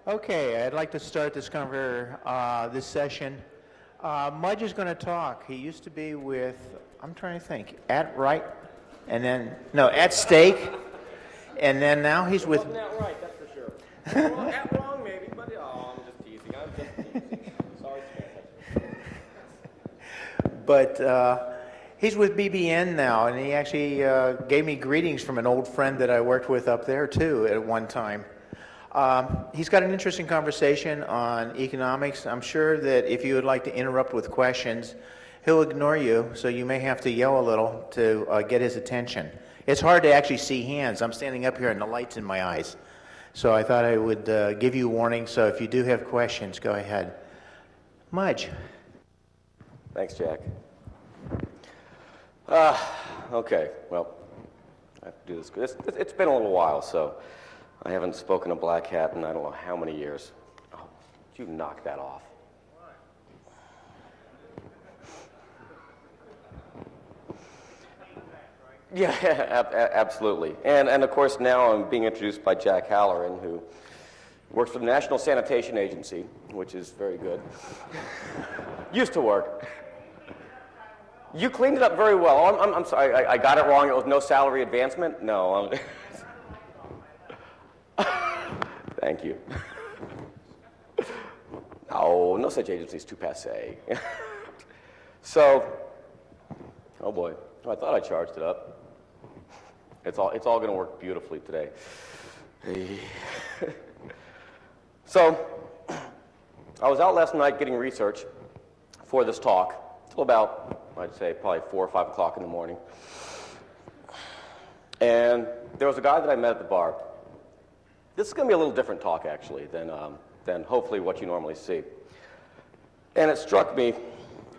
Okay, I'd like to start this session. Mudge is going to talk. He used to be with, I'm trying to think, at Right, and then, no, at Stake, and then now he's with... Wasn't that right, that's for sure. Well, at wrong maybe, but I'm just teasing. I'm just teasing. Sorry, But he's with BBN now, and he actually gave me greetings from an old friend that I worked with up there, too, at one time. He's got an interesting conversation on economics. I'm sure that if you would like to interrupt with questions, he'll ignore you, so you may have to yell a little to get his attention. It's hard to actually see hands. I'm standing up here and the light's in my eyes. So I thought I would give you a warning, so if you do have questions, go ahead. Mudge. Thanks, Jack. Okay, well, I have to do this. It's been a little while, so I haven't spoken to Black Hat in I don't know how many years. Oh, did you knock that off? Yeah, absolutely. And of course now I'm being introduced by Jack Halloran, who works for the National Sanitation Agency, which is very good. Used to work. You cleaned it up very well. I'm sorry, I got it wrong. It was no salary advancement? No. Thank you. No such agency is too passé. So, oh boy, I thought I charged it up. It's all going to work beautifully today. So, I was out last night getting research for this talk till about, I'd say, probably 4 or 5 o'clock in the morning. And there was a guy that I met at the bar. This is going to be a little different talk, actually, than hopefully what you normally see. And it struck me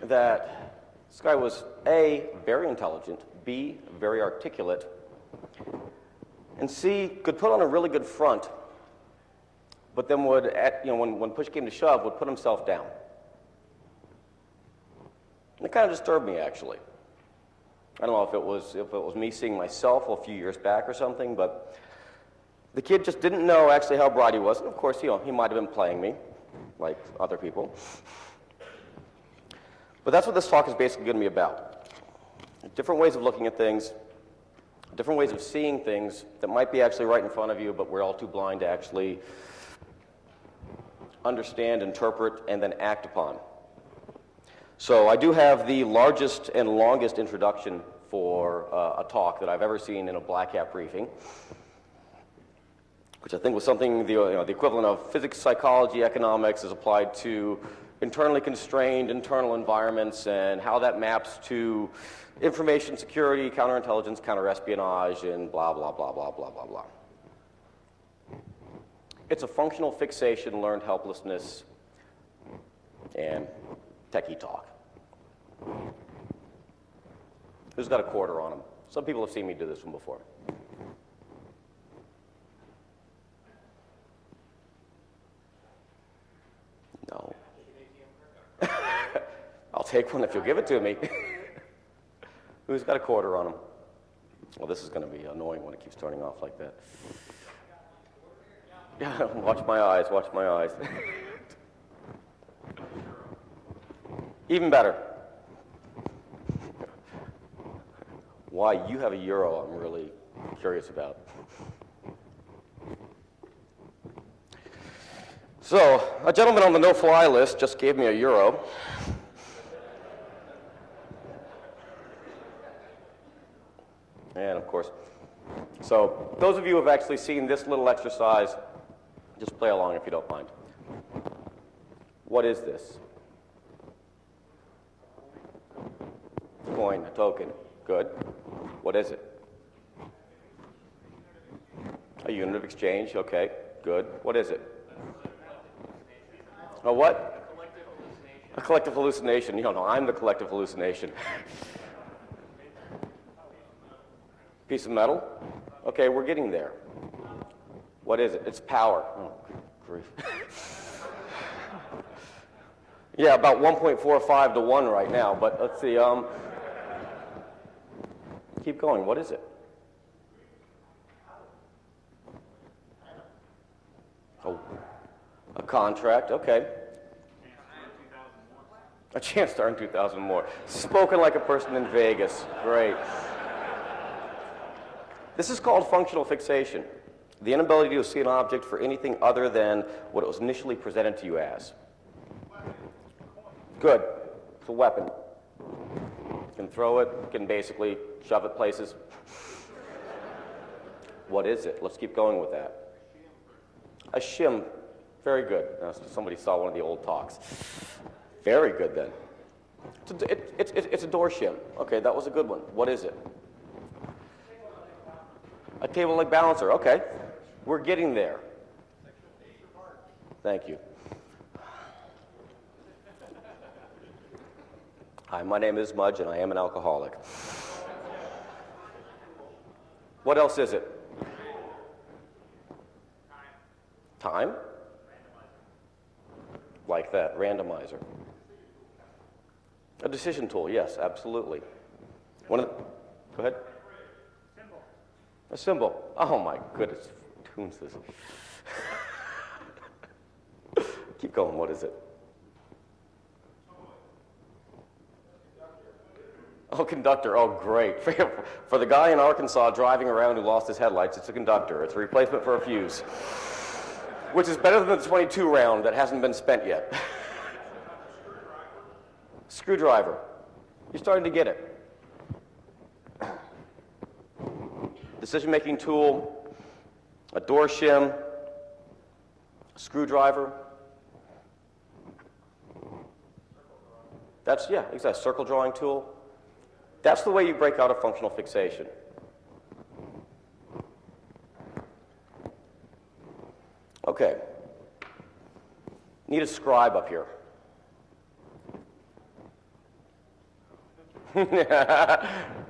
that this guy was, A, very intelligent, B, very articulate, and C, could put on a really good front, but then would, when push came to shove, would put himself down. And it kind of disturbed me, actually. I don't know if it was me seeing myself a few years back or something, but the kid just didn't know actually how bright he was. And of course, he might have been playing me, like other people. But that's what this talk is basically going to be about. Different ways of looking at things, different ways of seeing things that might be actually right in front of you, but we're all too blind to actually understand, interpret, and then act upon. So I do have the largest and longest introduction for a talk that I've ever seen in a Black Hat briefing, which I think was something the equivalent of physics, psychology, economics is applied to internally constrained internal environments and how that maps to information security, counterintelligence, counterespionage, and blah, blah, blah, blah, blah, blah, blah. It's a functional fixation, learned helplessness, and techie talk. Who's got a quarter on him? Some people have seen me do this one before. No. I'll take one if you'll give it to me. Who's got a quarter on him? Well, this is going to be annoying when it keeps turning off like that. Yeah, watch my eyes, watch my eyes. Even better. Why you have a euro, I'm really curious about. So, a gentleman on the no-fly list just gave me a euro. And of course, so those of you who have actually seen this little exercise, just play along if you don't mind. What is this? Coin, a token. Good. What is it? A unit of exchange. Okay, good. What is it? A what? A collective hallucination. You don't know, I'm the collective hallucination. Piece of metal? Okay, we're getting there. What is it? It's power. Oh, good grief. Yeah, about 1.45 to 1 right now, but let's see. Keep going. What is it? Oh, contract, okay. A chance to earn 2,000 more. Spoken like a person in Vegas. Great. This is called functional fixation. The inability to see an object for anything other than what it was initially presented to you as. Good. It's a weapon. You can throw it, you can basically shove it places. What is it? Let's keep going with that. A shim. Very good. Somebody saw one of the old talks. Very good then. It's a door shim. Okay, that was a good one. What is it? A table leg balancer. Okay. We're getting there. Thank you. Hi, my name is Mudge, and I am an alcoholic. What else is it? Time? Like that, randomizer. A decision tool, yes, absolutely. Go ahead. A symbol. Oh my goodness, tunes this. Keep going, what is it? Oh, conductor, oh great. For the guy in Arkansas driving around who lost his headlights, it's a conductor. It's a replacement for a fuse. Which is better than the 22 round that hasn't been spent yet. Screwdriver. You're starting to get it. Decision-making tool, a door shim, a screwdriver. That's, yeah, exactly, circle drawing tool. That's the way you break out of functional fixation. Okay. Need a scribe up here.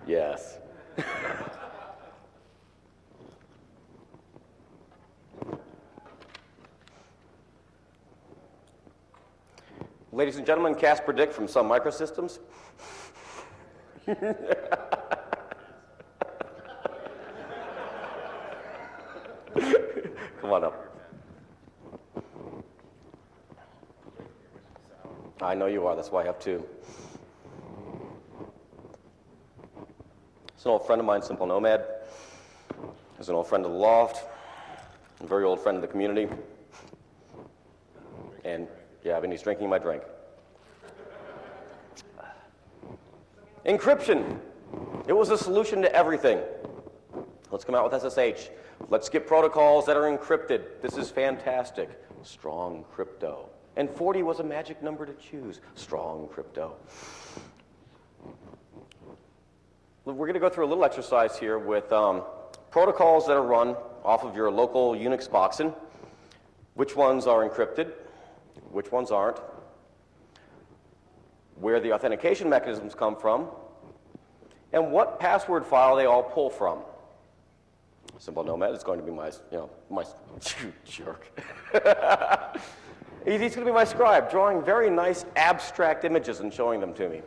Yes. Ladies and gentlemen, Casper Dick from Sun Microsystems. Come on up. I know you are, that's why I have two. It's an old friend of mine, Simple Nomad. He's an old friend of the loft, a very old friend of the community. And yeah, and he's drinking my drink. Encryption. It was a solution to everything. Let's come out with SSH. Let's get protocols that are encrypted. This is fantastic. Strong crypto. And 40 was a magic number to choose. Strong crypto. We're going to go through a little exercise here with protocols that are run off of your local Unix boxin. Which ones are encrypted? Which ones aren't? Where the authentication mechanisms come from, and what password file they all pull from. Simple Nomad is going to be my jerk. He's going to be my scribe, drawing very nice abstract images and showing them to me.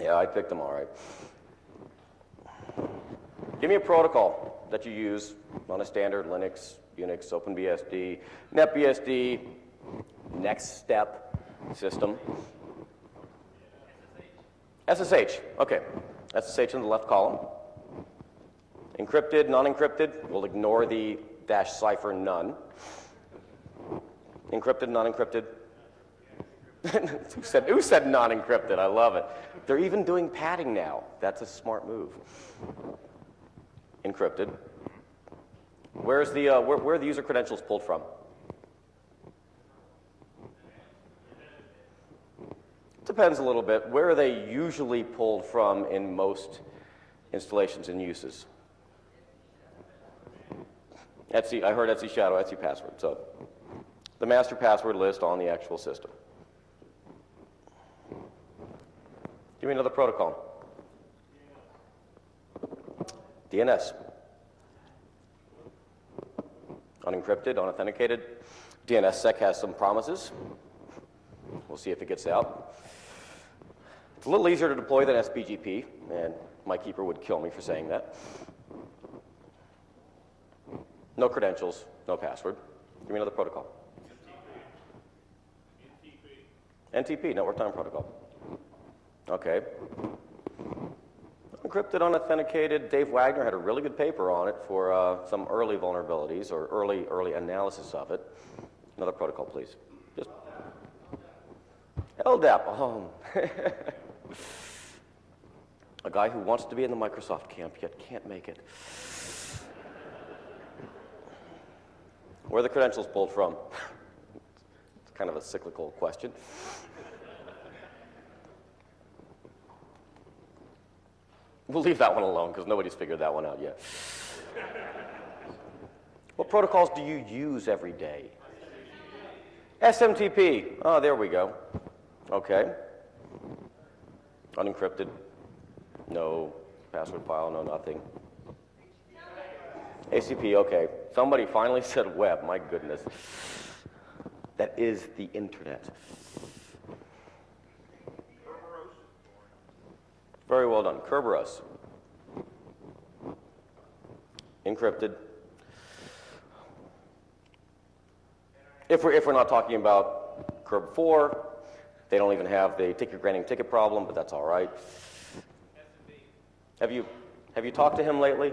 Yeah, I picked them all right. Give me a protocol that you use on a standard Linux, Unix, OpenBSD, NetBSD, Next Step system. SSH, okay. SSH in the left column. Encrypted, non-encrypted, we'll ignore the dash cipher none. Encrypted, non-encrypted. Who said non-encrypted? I love it. They're even doing padding now. That's a smart move. Encrypted. Where are the user credentials pulled from? Depends a little bit. Where are they usually pulled from in most installations and uses? Etsy, I heard Etsy Shadow, Etsy Password. So the master password list on the actual system. Give me another protocol. DNS. Unencrypted, unauthenticated. DNSSEC has some promises. We'll see if it gets out. It's a little easier to deploy than SPGP, and my keeper would kill me for saying that. No credentials, no password. Give me another protocol. NTP, Network Time Protocol. Okay. Encrypted, unauthenticated. Dave Wagner had a really good paper on it for some early vulnerabilities or early analysis of it. Another protocol, please. Just LDAP. Oh. A guy who wants to be in the Microsoft camp yet can't make it. Where are the credentials pulled from? It's kind of a cyclical question. We'll leave that one alone because nobody's figured that one out yet. What protocols do you use every day? SMTP. Oh, there we go. Okay. Unencrypted. No password file, no nothing. ACP, okay. Somebody finally said web, my goodness. That is the internet. Very well done. Kerberos. Encrypted. If we're not talking about Kerb 4, they don't even have the ticket granting ticket problem, but that's all right. Have you talked to him lately?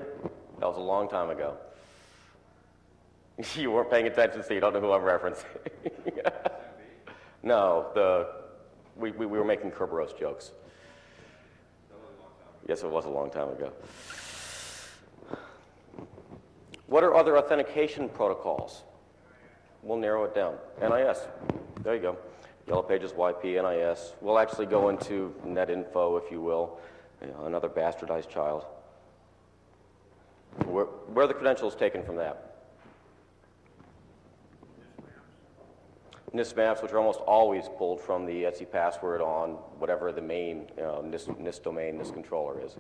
That was a long time ago. You weren't paying attention, so you don't know who I'm referencing. No, we were making Kerberos jokes. Yes, it was a long time ago. What are other authentication protocols? We'll narrow it down. NIS. There you go. Yellow Pages, YP, NIS. We'll actually go into NetInfo, if you will. Another bastardized child. Where are the credentials taken from that? NIST maps, which are almost always pulled from the Etsy password on whatever the main NIST domain, NIST controller is.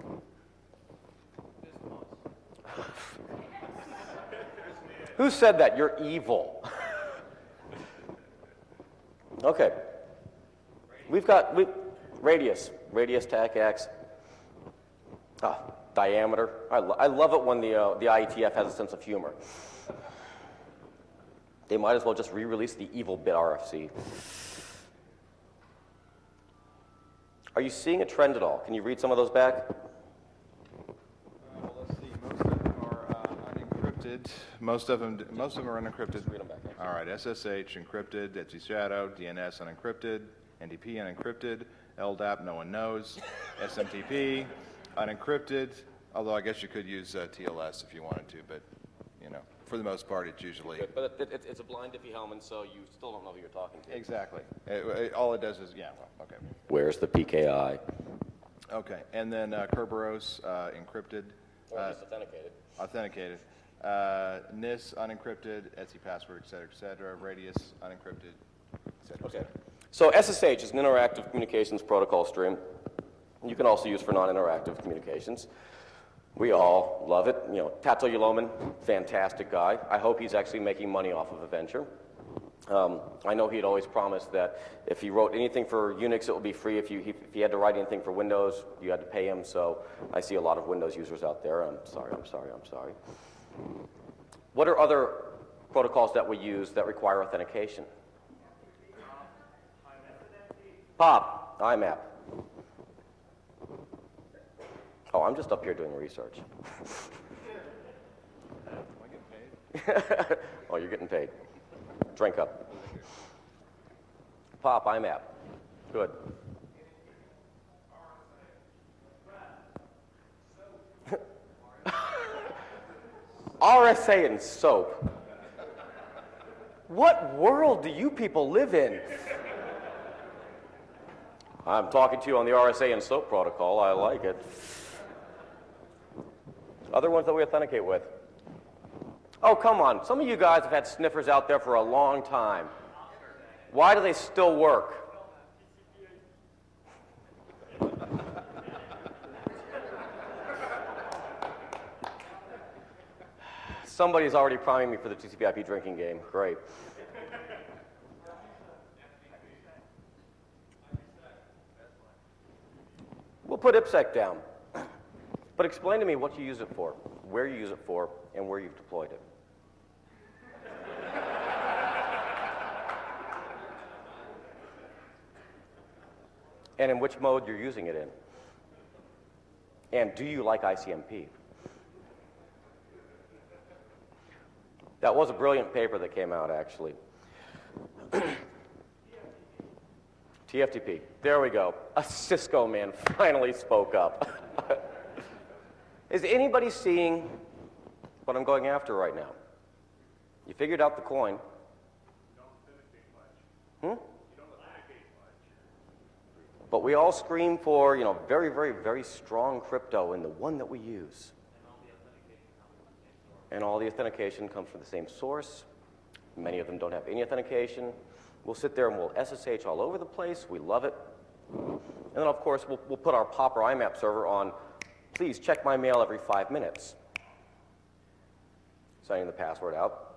Who said that? You're evil. Okay. We've got radius TACAX. Diameter. I love it when the IETF has a sense of humor. They might as well just re-release the evil bit RFC. Are you seeing a trend at all? Can you read some of those back? Well, let's see. Most of them are unencrypted. Most of them are unencrypted. Just read them back. All right. SSH encrypted. Etsy Shadow. DNS unencrypted. NDP unencrypted. LDAP no one knows. SMTP unencrypted. Although I guess you could use TLS if you wanted to, but for the most part, it's usually... Good, but it's a blind Diffie-Hellman, so you still don't know who you're talking to. Exactly. All it does is, okay. Where's the PKI? Okay, and then Kerberos encrypted. Or at least authenticated. Authenticated. NIS unencrypted, Etsy password, et cetera. Radius unencrypted, et cetera. Okay. So SSH is an interactive communications protocol stream. You can also use for non-interactive communications. We all love it. Tato Yaloman, fantastic guy. I hope he's actually making money off of a venture. I know he'd always promised that if he wrote anything for Unix, it would be free. If he had to write anything for Windows, you had to pay him. So I see a lot of Windows users out there. I'm sorry. What are other protocols that we use that require authentication? POP, IMAP. Oh, I'm just up here doing research. Am I getting paid? Oh, you're getting paid. Drink up. POP, IMAP. Good. RSA and SOAP. What world do you people live in? I'm talking to you on the RSA and SOAP protocol. I like it. Other ones that we authenticate with. Oh, come on. Some of you guys have had sniffers out there for a long time. Why do they still work? Somebody's already priming me for the TCP/IP drinking game. Great. We'll put IPsec down. But explain to me what you use it for, where you use it for, and where you've deployed it. and in which mode you're using it in. And do you like ICMP? That was a brilliant paper that came out, actually. TFTP. There we go. A Cisco man finally spoke up. Is anybody seeing what I'm going after right now? You figured out the coin. But we all scream for, very, very, very strong crypto in the one that we use. And all the authentication comes from the same source. Many of them don't have any authentication. We'll sit there and we'll SSH all over the place. We love it. And then, of course, we'll put our POP or IMAP server on, please check my mail every 5 minutes. Signing the password out,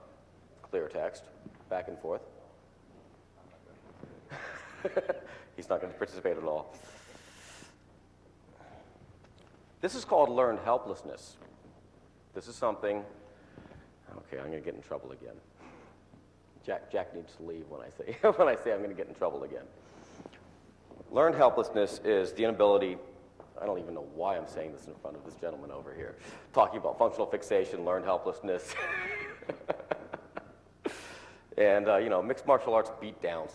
clear text, back and forth. He's not going to participate at all. This is called learned helplessness. This is something, okay, I'm going to get in trouble again. Jack needs to leave when I say I'm going to get in trouble again. Learned helplessness is the inability, I don't even know why I'm saying this in front of this gentleman over here, talking about functional fixation, learned helplessness, and, mixed martial arts beatdowns.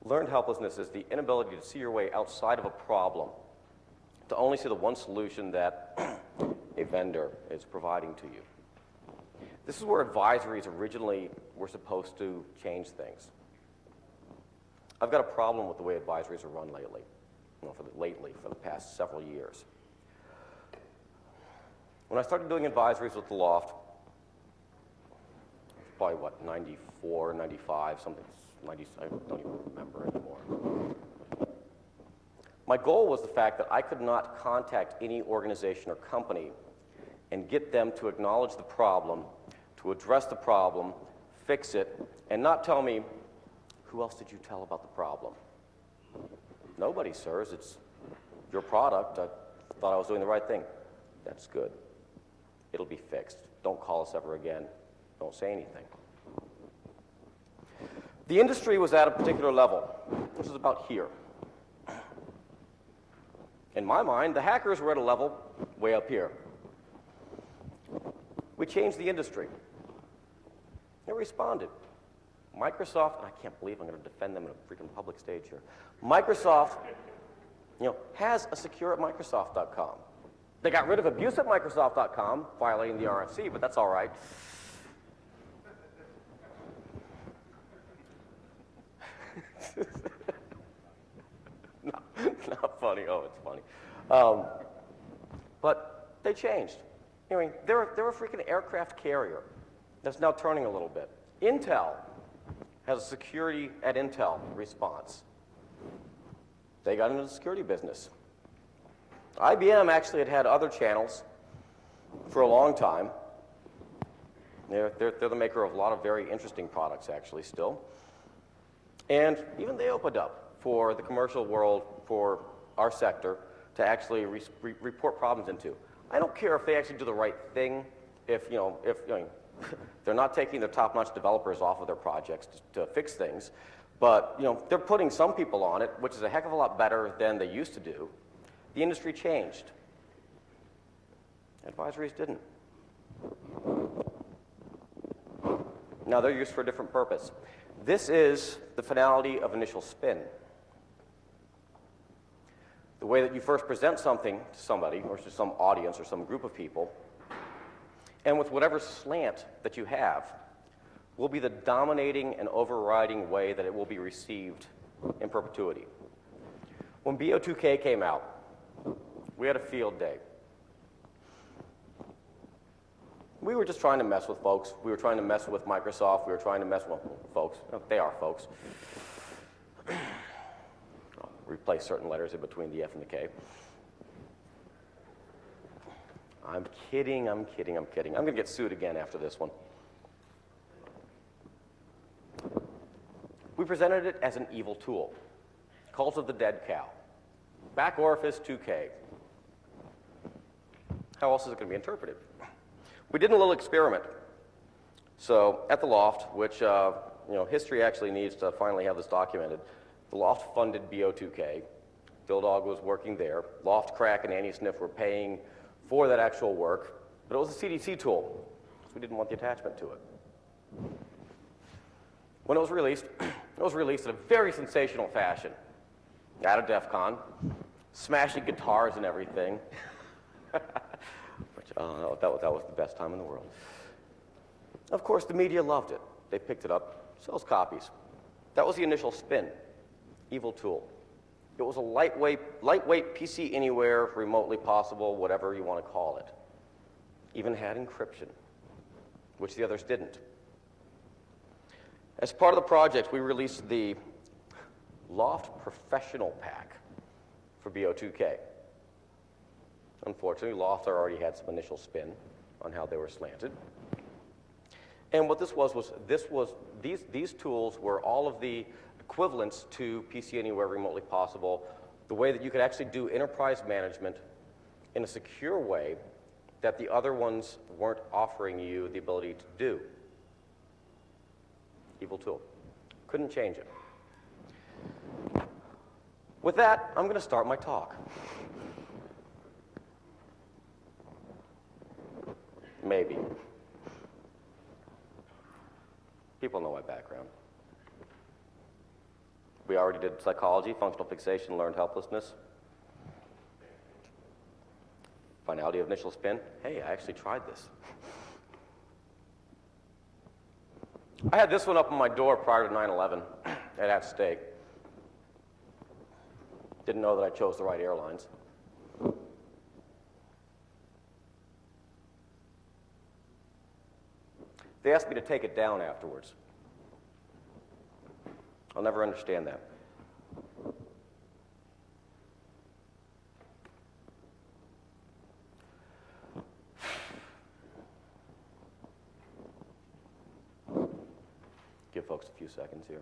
Learned helplessness is the inability to see your way outside of a problem, to only see the one solution that a vendor is providing to you. This is where advisories originally were supposed to change things. I've got a problem with the way advisories are run lately, for the past several years. When I started doing advisories with the Loft, probably 94, 95, something, 90, I don't even remember anymore. My goal was the fact that I could not contact any organization or company and get them to acknowledge the problem, to address the problem, fix it, and not tell me, who else did you tell about the problem? Nobody, sirs. It's your product. I thought I was doing the right thing. That's good. It'll be fixed. Don't call us ever again. Don't say anything. The industry was at a particular level. This is about here. In my mind, the hackers were at a level way up here. We changed the industry. They responded. Microsoft, and I can't believe I'm going to defend them in a freaking public stage here. Microsoft, has a secure at Microsoft.com. They got rid of abuse at Microsoft.com, violating the RFC, but that's all right. Not funny. Oh, it's funny. But they changed. They're a freaking aircraft carrier that's now turning a little bit. Intel has a security at Intel response. They got into the security business. IBM actually had other channels for a long time. They're the maker of a lot of very interesting products, actually, still. And even they opened up for the commercial world, for our sector, to actually report problems into. I don't care if they actually do the right thing, if they're not taking their top-notch developers off of their projects to fix things, but they're putting some people on it, which is a heck of a lot better than they used to do. The industry changed. Advisories didn't. Now they're used for a different purpose. This is the finality of initial spin. The way that you first present something to somebody, or to some audience, or some group of people, and with whatever slant that you have, will be the dominating and overriding way that it will be received in perpetuity. When BO2K came out, we had a field day. We were just trying to mess with folks. We were trying to mess with Microsoft. We were trying to mess with folks. They are folks. Replace certain letters in between the F and the K. I'm kidding. I'm going to get sued again after this one. We presented it as an evil tool. Cult of the Dead Cow. Back orifice 2K. How else is it going to be interpreted? We did a little experiment. So at the Loft, which history actually needs to finally have this documented, The Loft funded BO2K. Dildog was working there. Loft, Crack, and Anti-Sniff were paying for that actual work, but it was a CDC tool, so we didn't want the attachment to it. When it was released in a very sensational fashion at a DEF CON, smashing guitars and everything. Which, that was the best time in the world. Of course, the media loved it. They picked it up, sells copies. That was the initial spin. Evil tool. It was a lightweight PC anywhere, remotely possible, whatever you want to call it. Even had encryption, which the others didn't. As part of the project, we released the Loft Professional Pack for BO2K. Unfortunately, Loft already had some initial spin on how they were slanted. And what this was these tools were all of the equivalents to PC Anywhere remotely possible, the way that you could actually do enterprise management in a secure way that the other ones weren't offering you the ability to do. Evil tool. Couldn't change it. With that, I'm going to start my talk. Maybe. People know my background. We already did psychology, functional fixation, learned helplessness. Finality of initial spin. Hey, I actually tried this. I had this one up on my door prior to 9/11 at stake. Didn't know that I chose the right airlines. They asked me to take it down afterwards. I'll never understand that. Give folks a few seconds here.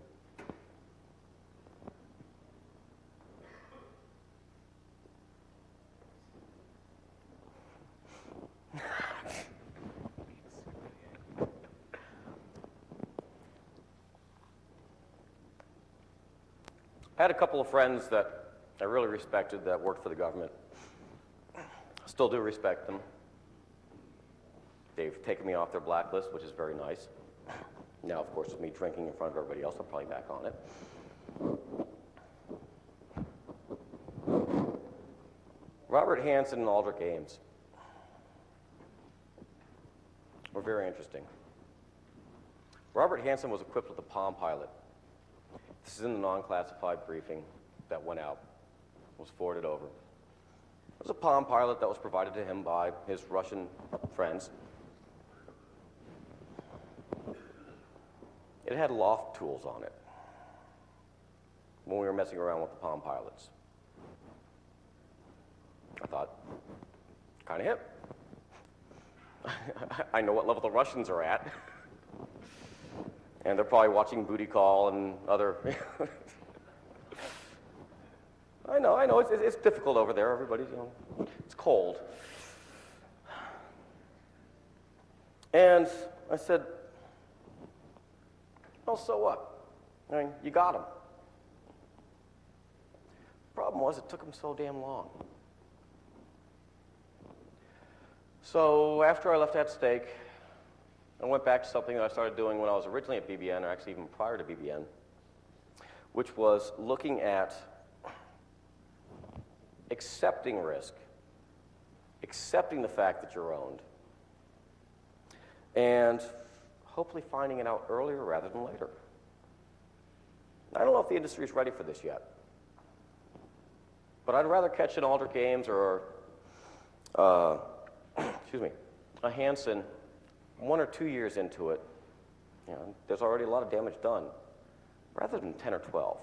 I had a couple of friends that I really respected that worked for the government. Still do respect them. They've taken me off their blacklist, which is very nice. Now, of course, with me drinking in front of everybody else, I'm probably back on it. Robert Hansen and Aldrich Ames were very interesting. Robert Hansen was equipped with a Palm Pilot. This is in the non-classified briefing that went out, was forwarded over. It was a Palm Pilot that was provided to him by his Russian friends. It had Loft tools on it when we were messing around with the Palm Pilots. I thought, kind of hip. I know what level the Russians are at. And they're probably watching Booty Call and other... I know, it's difficult over there. Everybody's, it's cold. And I said, well, so what? I mean, you got him. Problem was, it took him so damn long. So after I left at stake, I went back to something that I started doing when I was originally at BBN, or actually even prior to BBN, which was looking at accepting risk, accepting the fact that you're owned, and hopefully finding it out earlier rather than later. I don't know if the industry is ready for this yet, but I'd rather catch an Aldrich Ames or excuse me, a Hansen 1 or 2 years into it. There's already a lot of damage done, rather than 10 or 12.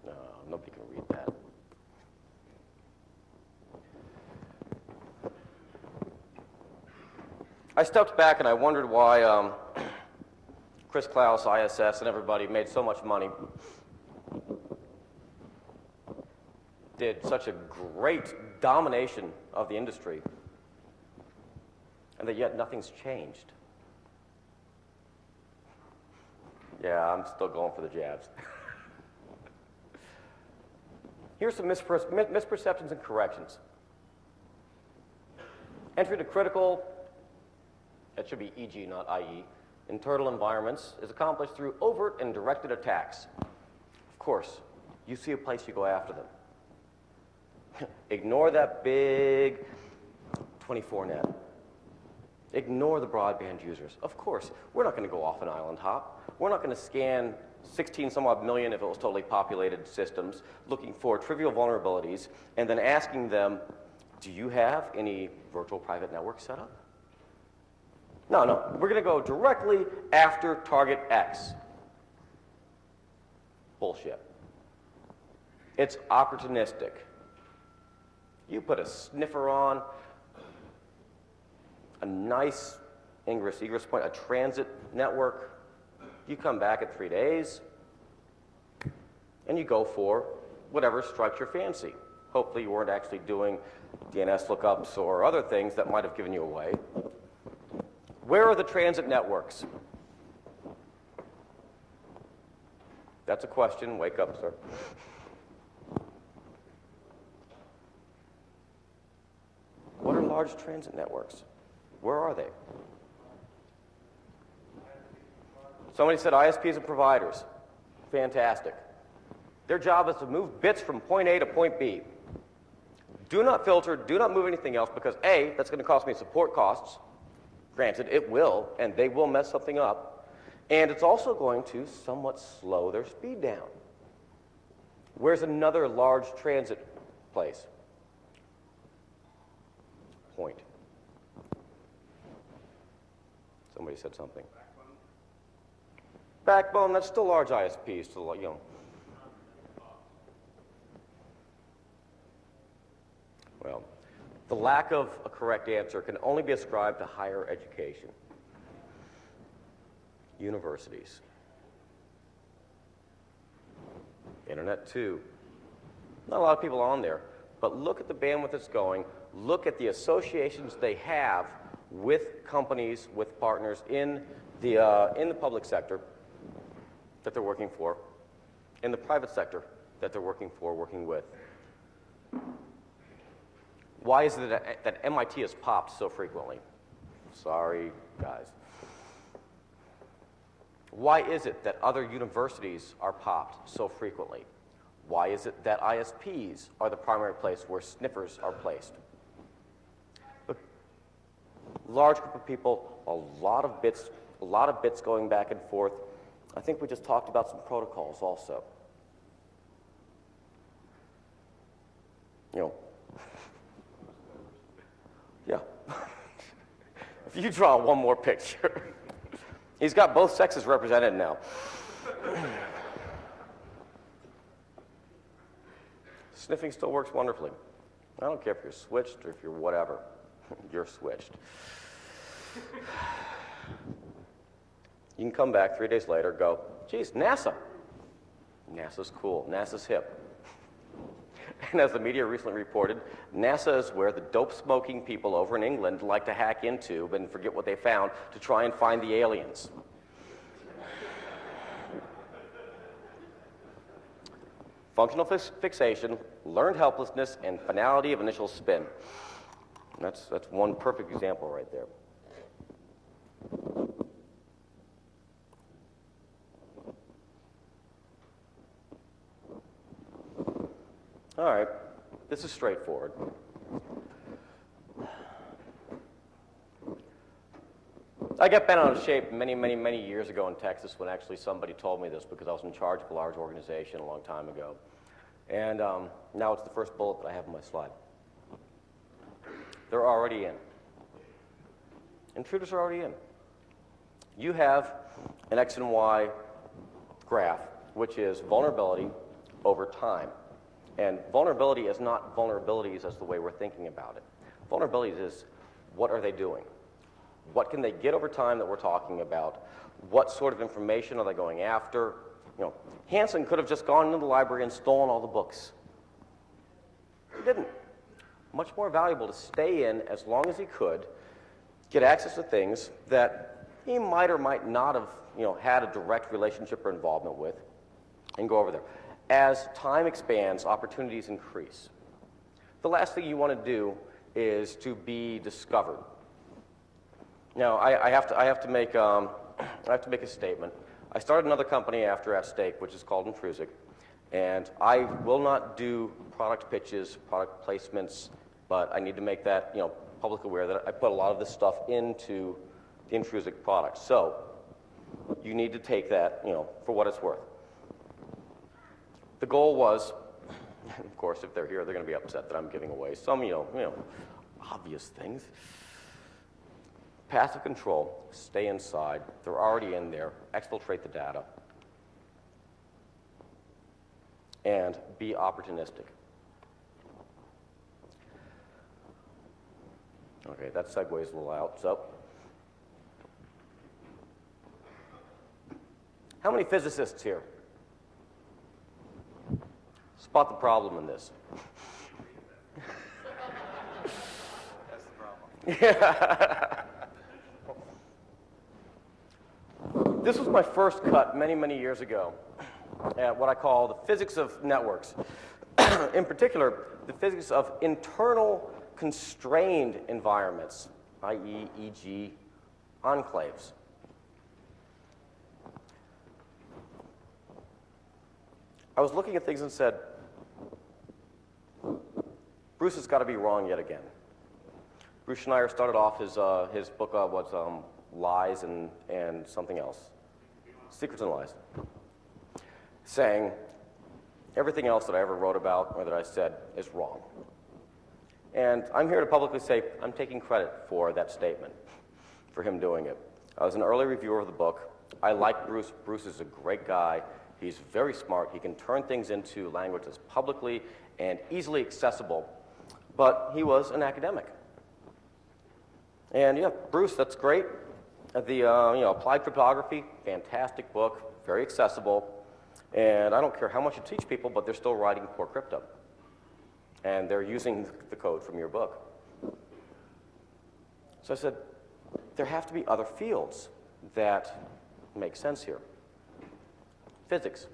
No, nobody can read that. I stepped back and I wondered why Chris Klaus, ISS, and everybody made so much money, did such a great domination of the industry, and that yet nothing's changed. Yeah, I'm still going for the jabs. Here's some misperceptions and corrections. Entry to critical, that should be EG, not IE, internal environments is accomplished through overt and directed attacks. Of course, you see a place, you go after them. Ignore that big 24-net. Ignore the broadband users. Of course, we're not going to go off an island hop. We're not going to scan 16 some odd million, if it was totally populated systems, looking for trivial vulnerabilities, and then asking them, do you have any virtual private network set up? No, we're going to go directly after target X. Bullshit. It's opportunistic. You put a sniffer on, a nice ingress egress point, a transit network. You come back in 3 days, and you go for whatever strikes your fancy. Hopefully you weren't actually doing DNS lookups or other things that might have given you away. Where are the transit networks? That's a question. Wake up, sir. What are large transit networks? Where are they? Somebody said ISPs and providers. Fantastic. Their job is to move bits from point A to point B. Do not filter, do not move anything else, because A, that's going to cost me support costs. Granted, it will, and they will mess something up. And it's also going to somewhat slow their speed down. Where's another large transit place? Point. Somebody said something. Backbone, that's still large ISPs, still, you know. Well, the lack of a correct answer can only be ascribed to higher education. Universities. Internet, too. Not a lot of people on there, but look at the bandwidth that's going. Look at the associations they have with companies, with partners in the public sector that they're working for, in the private sector that they're working for, working with. Why is it that MIT has popped so frequently? Sorry, guys. Why is it that other universities are popped so frequently? Why is it that ISPs are the primary place where sniffers are placed? Look, large group of people, a lot of bits going back and forth. I think we just talked about some protocols also. You know, yeah. If you draw one more picture. He's got both sexes represented now. Sniffing still works wonderfully. I don't care if you're switched or if you're whatever. You're switched. You can come back 3 days later, go, geez, NASA. NASA's cool. NASA's hip. And as the media recently reported, NASA is where the dope-smoking people over in England like to hack into and forget what they found to try and find the aliens. Functional fixation, learned helplessness, and finality of initial spin. That's one perfect example right there. All right, this is straightforward. I got bent out of shape many years ago in Texas when actually somebody told me this because I was in charge of a large organization a long time ago. And now it's the first bullet that I have on my slide. They're already in. Intruders are already in. You have an X and Y graph, which is vulnerability over time. And vulnerability is not vulnerabilities as the way we're thinking about it. Vulnerabilities is what are they doing? What can they get over time that we're talking about? What sort of information are they going after? You know, Hansen could have just gone into the library and stolen all the books. He didn't. Much more valuable to stay in as long as he could, get access to things that he might or might not have, had a direct relationship or involvement with, and go over there. As time expands, opportunities increase. The last thing you want to do is to be discovered. Now, I have to make a statement. I started another company after At Stake, which is called Intrusic, and I will not do product pitches, product placements, but I need to make that publicly aware that I put a lot of this stuff into the Intrusic product. So you need to take that for what it's worth. The goal was, of course, if they're here, they're going to be upset that I'm giving away some obvious things. Passive control, stay inside. They're already in there. Exfiltrate the data. And be opportunistic. Okay, that segues a little out. So, how many physicists here? Spot the problem in this. That's the problem. Yeah. This was my first cut many, many years ago at what I call the physics of networks. In particular, the physics of internal constrained environments, i.e., e.g., enclaves. I was looking at things and said, Bruce has got to be wrong yet again. Bruce Schneier started off his book was Lies and something else. Secrets and Lies. Saying everything else that I ever wrote about or that I said is wrong. And I'm here to publicly say I'm taking credit for that statement, for him doing it. I was an early reviewer of the book. I like Bruce. Bruce is a great guy. He's very smart. He can turn things into language that's publicly and easily accessible. But he was an academic. And yeah, Bruce, that's great. The Applied Cryptography, fantastic book, very accessible. And I don't care how much you teach people, but they're still writing core crypto. And they're using the code from your book. So I said, there have to be other fields that make sense here. Physics,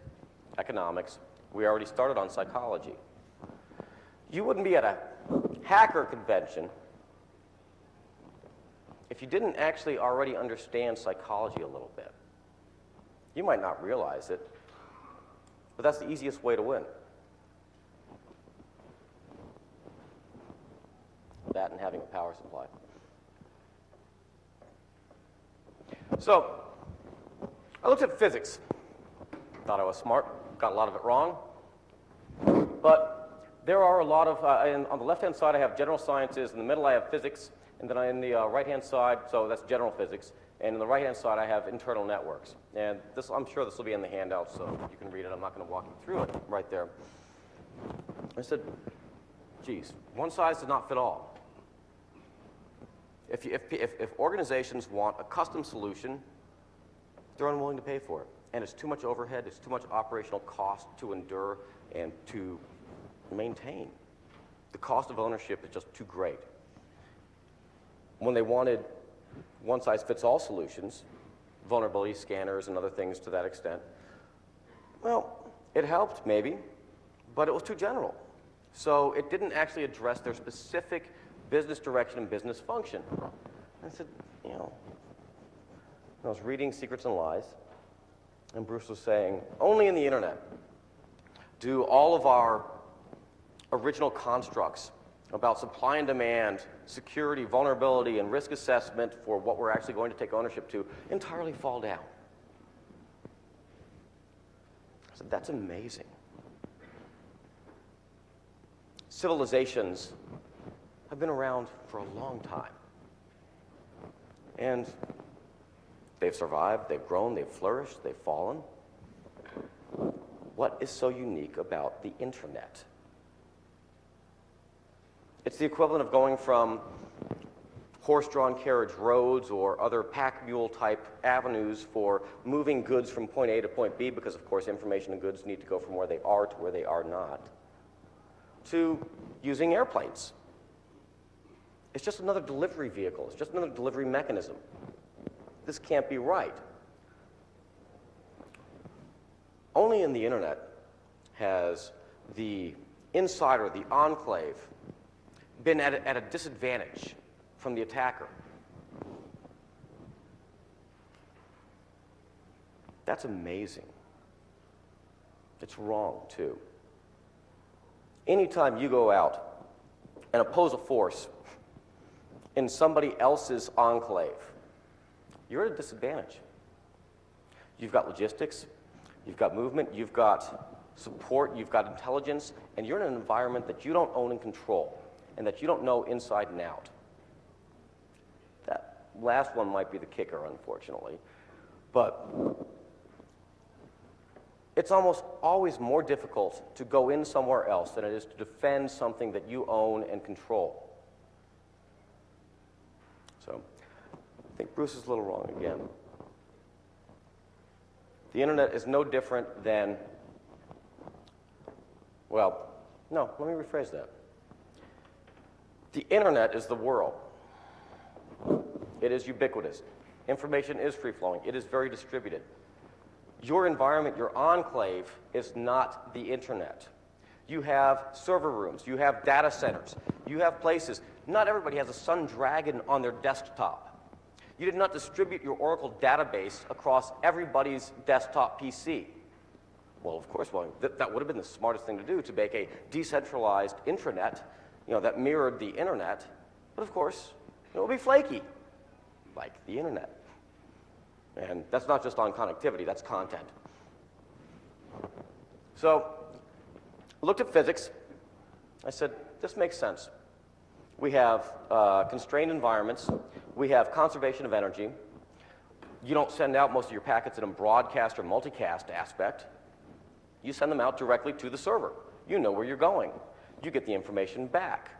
economics, we already started on psychology. You wouldn't be at a hacker convention if you didn't actually already understand psychology a little bit. You might not realize it, but that's the easiest way to win. That and having a power supply. So, I looked at physics. Thought I was smart, got a lot of it wrong. But there are a lot of, on the left-hand side I have general sciences, in the middle I have physics, and then in the right-hand side, so that's general physics, and on the right-hand side I have internal networks. And this, I'm sure this will be in the handout, so you can read it. I'm not going to walk you through it right there. I said, geez, one size does not fit all. If organizations want a custom solution, they're unwilling to pay for it. And it's too much overhead, it's too much operational cost to endure and to maintain. The cost of ownership is just too great. When they wanted one-size-fits-all solutions, vulnerability scanners and other things to that extent, well, it helped maybe, but it was too general. So it didn't actually address their specific business direction and business function. I said, I was reading Secrets and Lies, and Bruce was saying, only in the internet do all of our original constructs about supply and demand, security, vulnerability, and risk assessment for what we're actually going to take ownership to entirely fall down. I said, that's amazing. Civilizations have been around for a long time. And they've survived, they've grown, they've flourished, they've fallen. What is so unique about the internet? It's the equivalent of going from horse-drawn carriage roads or other pack mule type avenues for moving goods from point A to point B, because of course information and goods need to go from where they are to where they are not, to using airplanes. It's just another delivery vehicle. It's just another delivery mechanism. This can't be right. Only in the internet has the insider, the enclave, been at a disadvantage from the attacker. That's amazing. It's wrong, too. Anytime you go out and oppose a force in somebody else's enclave, you're at a disadvantage. You've got logistics, you've got movement, you've got support, you've got intelligence, and you're in an environment that you don't own and control, and that you don't know inside and out. That last one might be the kicker, unfortunately. But it's almost always more difficult to go in somewhere else than it is to defend something that you own and control. So I think Bruce is a little wrong again. The internet is no different than, well, no, let me rephrase that. The internet is the world. It is ubiquitous. Information is free-flowing. It is very distributed. Your environment, your enclave, is not the internet. You have server rooms. You have data centers. You have places. Not everybody has a Sun Dragon on their desktop. You did not distribute your Oracle database across everybody's desktop PC. Well, of course, that would have been the smartest thing to do, to make a decentralized intranet, that mirrored the internet. But of course, it would be flaky, like the internet. And that's not just on connectivity, that's content. So, I looked at physics. I said, this makes sense. We have constrained environments. We have conservation of energy. You don't send out most of your packets in a broadcast or multicast aspect. You send them out directly to the server. You know where you're going. You get the information back.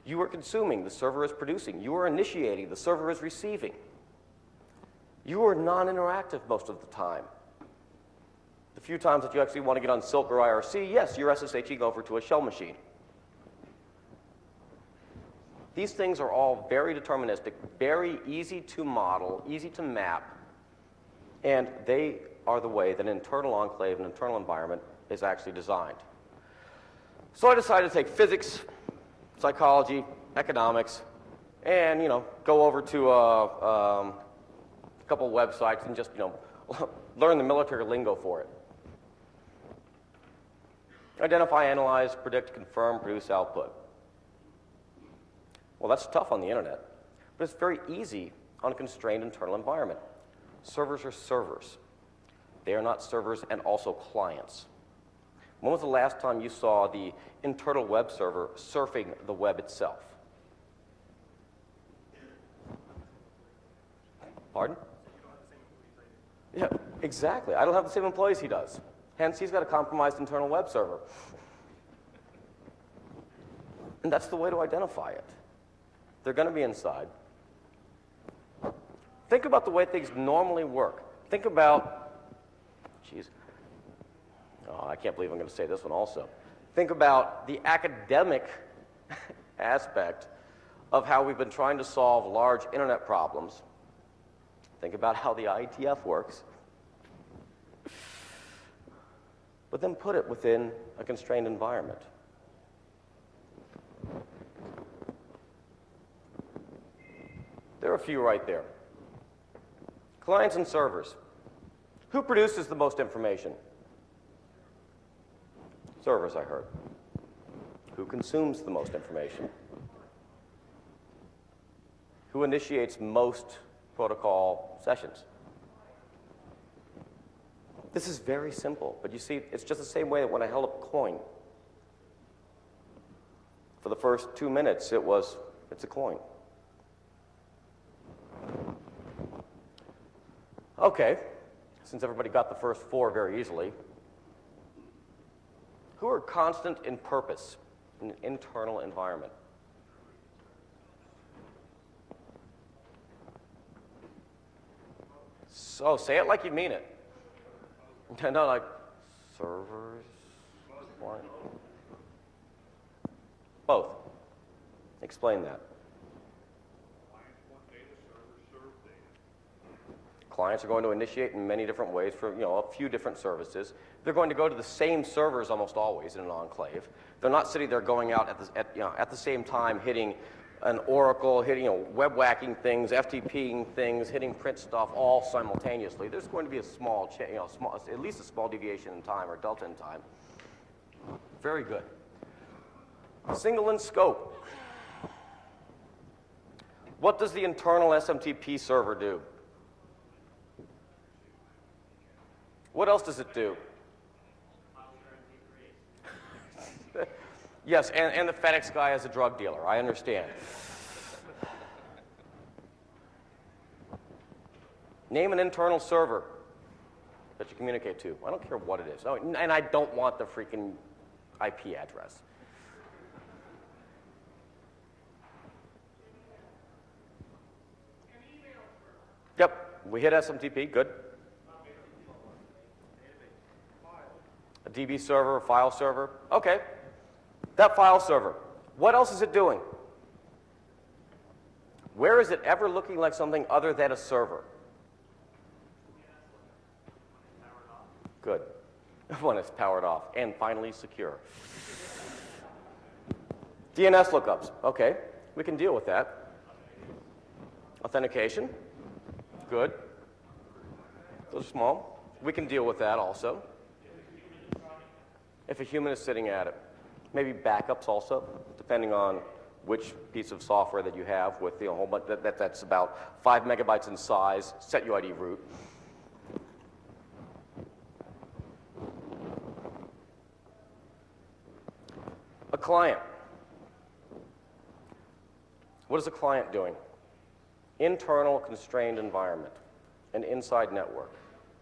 You are consuming, the server is producing. You are initiating, the server is receiving. You are non-interactive most of the time. The few times that you actually want to get on Silk or IRC, yes, you're SSHing over to a shell machine. These things are all very deterministic, very easy to model, easy to map, and they are the way that an internal enclave, an internal environment, is actually designed. So I decided to take physics, psychology, economics, and go over to a couple websites and just learn the military lingo for it. Identify, analyze, predict, confirm, produce, output. Well, that's tough on the internet, but it's very easy on a constrained internal environment. Servers are servers. They are not servers and also clients. When was the last time you saw the internal web server surfing the web itself? Pardon? Yeah, exactly. I don't have the same employees he does. Hence, he's got a compromised internal web server. And that's the way to identify it. They're going to be inside. Think about the way things normally work. Think about, I can't believe I'm going to say this one also. Think about the academic aspect of how we've been trying to solve large internet problems. Think about how the IETF works. But then put it within a constrained environment. There are a few right there. Clients and servers. Who produces the most information? Servers, I heard. Who consumes the most information? Who initiates most protocol sessions? This is very simple, but you see, it's just the same way that when I held up a coin. For the first 2 minutes, it's a coin. Okay, since everybody got the first 4 very easily, who are constant in purpose in an internal environment? So say it like you mean it. No, like servers. What? Both. Explain that. Clients are going to initiate in many different ways for a few different services. They're going to go to the same servers almost always in an enclave. They're not sitting there going out at the same time hitting an Oracle, hitting web whacking things, FTPing things, hitting print stuff all simultaneously. There's going to be a small, at least a small deviation in time or delta in time. Very good. Single in scope. What does the internal SMTP server do? What else does it do? Yes, and the FedEx guy is a drug dealer. I understand. Name an internal server that you communicate to. I don't care what it is. Oh, and I don't want the freaking IP address. Yep, we hit SMTP, good. A DB server, a file server, okay. That file server, what else is it doing? Where is it ever looking like something other than a server? Good, when it's powered off and finally secure. DNS lookups, okay, we can deal with that. Authentication. Good. Those are small. We can deal with that also. If a human is sitting at it. Maybe backups also, depending on which piece of software that you have with a whole bunch that's about 5 megabytes in size, set UID root. A client. What is a client doing? Internal constrained environment, an inside network,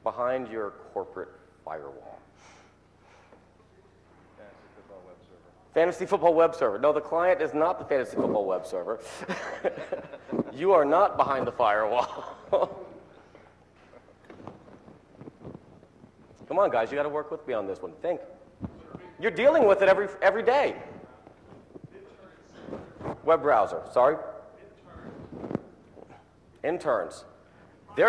behind your corporate firewall. Fantasy Football Web Server. No, the client is not the Fantasy Football Web Server. You are not behind the firewall. Come on, guys, you got to work with me on this one. Think. You're dealing with it every day. Web browser. Sorry. Interns. They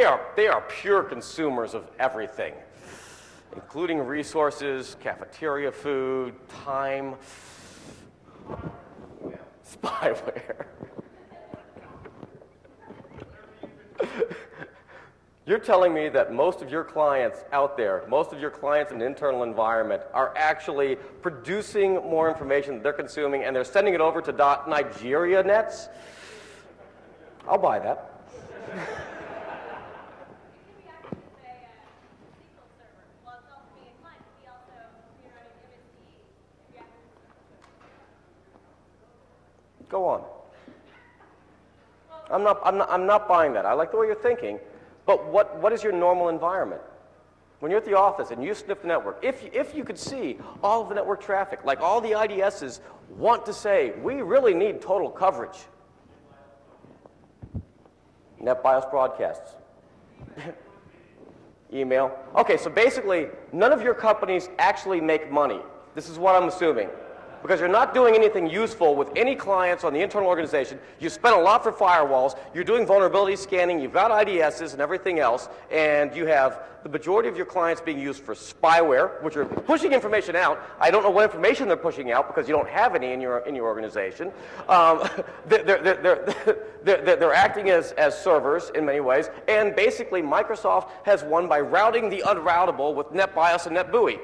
are pure consumers of everything, including resources, cafeteria food, time, spyware. You're telling me that most of your clients out there, most of your clients in the internal environment are actually producing more information that they're consuming and they're sending it over to Nigeria nets? I'll buy that. Go on. I'm not buying that. I like the way you're thinking, but what is your normal environment? When you're at the office and you sniff the network, if you could see all of the network traffic, like all the IDSs want to say, we really need total coverage. NetBIOS broadcasts. Email. Okay, so basically, none of your companies actually make money. This is what I'm assuming. Because you're not doing anything useful with any clients on the internal organization. You spend a lot for firewalls. You're doing vulnerability scanning. You've got IDSs and everything else. And you have the majority of your clients being used for spyware, which are pushing information out. I don't know what information they're pushing out because you don't have any in your organization. They're acting as servers in many ways. And basically, Microsoft has won by routing the unroutable with NetBIOS and NetBEUI.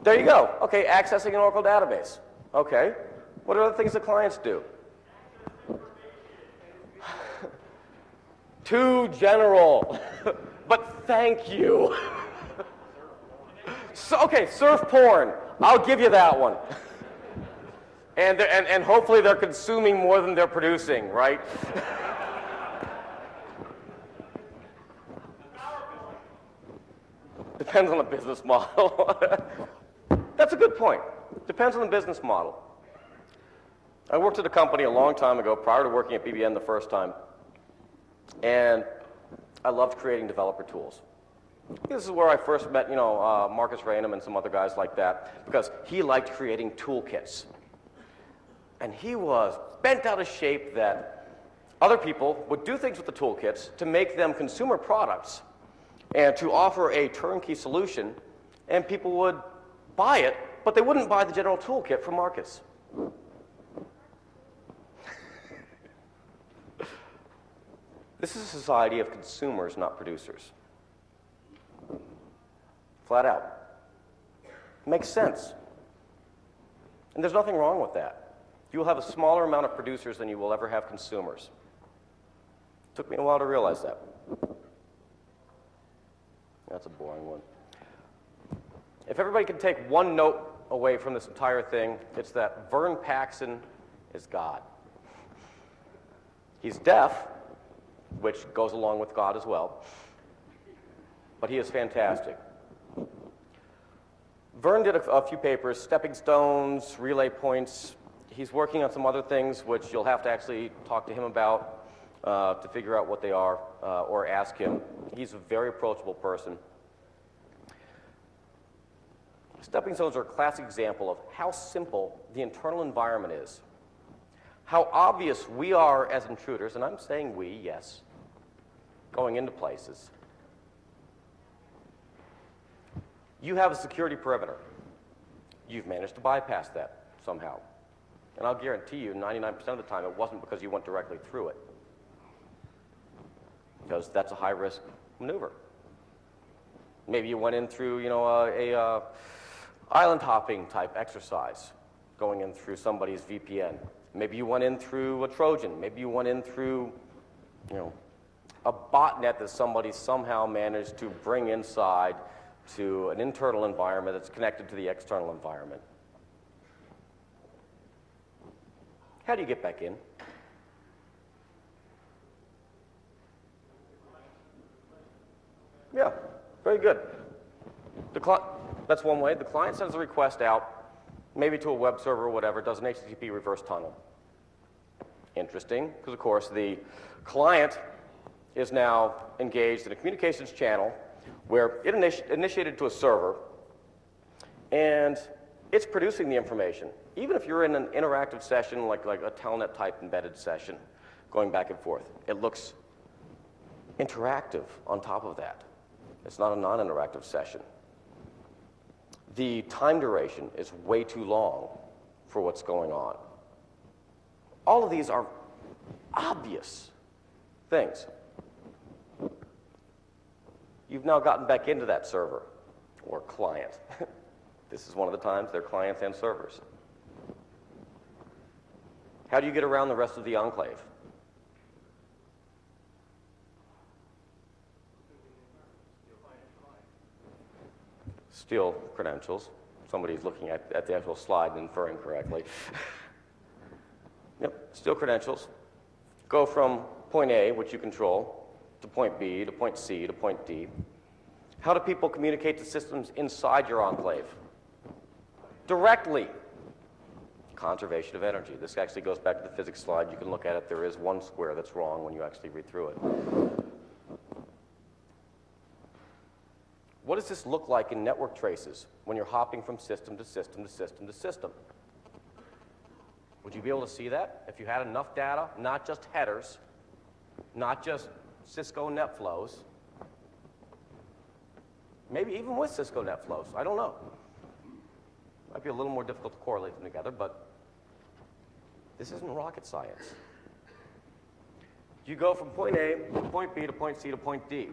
There you go. Okay, accessing an Oracle database. Okay. What are other things that clients do? Too general. But thank you. So, okay, surf porn. I'll give you that one. And hopefully they're consuming more than they're producing, right? Depends on the business model. That's a good point. Depends on the business model. I worked at a company a long time ago, prior to working at BBN the first time, and I loved creating developer tools. This is where I first met, Marcus Raynham and some other guys like that, because he liked creating toolkits. And he was bent out of shape that other people would do things with the toolkits to make them consumer products and to offer a turnkey solution, and people would buy it, but they wouldn't buy the general toolkit from Marcus. This is a society of consumers, not producers. Flat out. Makes sense. And there's nothing wrong with that. You will have a smaller amount of producers than you will ever have consumers. Took me a while to realize that. That's a boring one. If everybody could take one note away from this entire thing, it's that Vern Paxson is God. He's deaf, which goes along with God as well, but he is fantastic. Vern did a few papers, Stepping Stones, Relay Points. He's working on some other things which you'll have to actually talk to him about to figure out what they are or ask him. He's a very approachable person. Stepping stones are a classic example of how simple the internal environment is. How obvious we are as intruders, and I'm saying we, yes, going into places. You have a security perimeter. You've managed to bypass that somehow. And I'll guarantee you 99% of the time it wasn't because you went directly through it. Because that's a high-risk maneuver. Maybe you went in through, a island hopping type exercise, going in through somebody's VPN. Maybe you went in through a Trojan. Maybe you went in through, a botnet that somebody somehow managed to bring inside to an internal environment that's connected to the external environment. How do you get back in? Yeah, very good. That's one way. The client sends a request out, maybe to a web server or whatever, does an HTTP reverse tunnel. Interesting, because of course the client is now engaged in a communications channel where it initiated to a server, and it's producing the information. Even if you're in an interactive session, like a Telnet type embedded session, going back and forth, it looks interactive on top of that. It's not a non-interactive session. The time duration is way too long for what's going on. All of these are obvious things. You've now gotten back into that server or client. This is one of the times they're clients and servers. How do you get around the rest of the enclave? Steal credentials. Somebody's looking at the actual slide and inferring correctly. Yep, steal credentials. Go from point A, which you control, to point B, to point C, to point D. How do people communicate to systems inside your enclave? Directly. Conservation of energy. This actually goes back to the physics slide. You can look at it. There is one square that's wrong when you actually read through it. What does this look like in network traces when you're hopping from system to system to system to system? Would you be able to see that if you had enough data, not just headers, not just Cisco net flows, maybe even with Cisco net flows, I don't know. Might be a little more difficult to correlate them together, but this isn't rocket science. You go from point A to point B to point C to point D.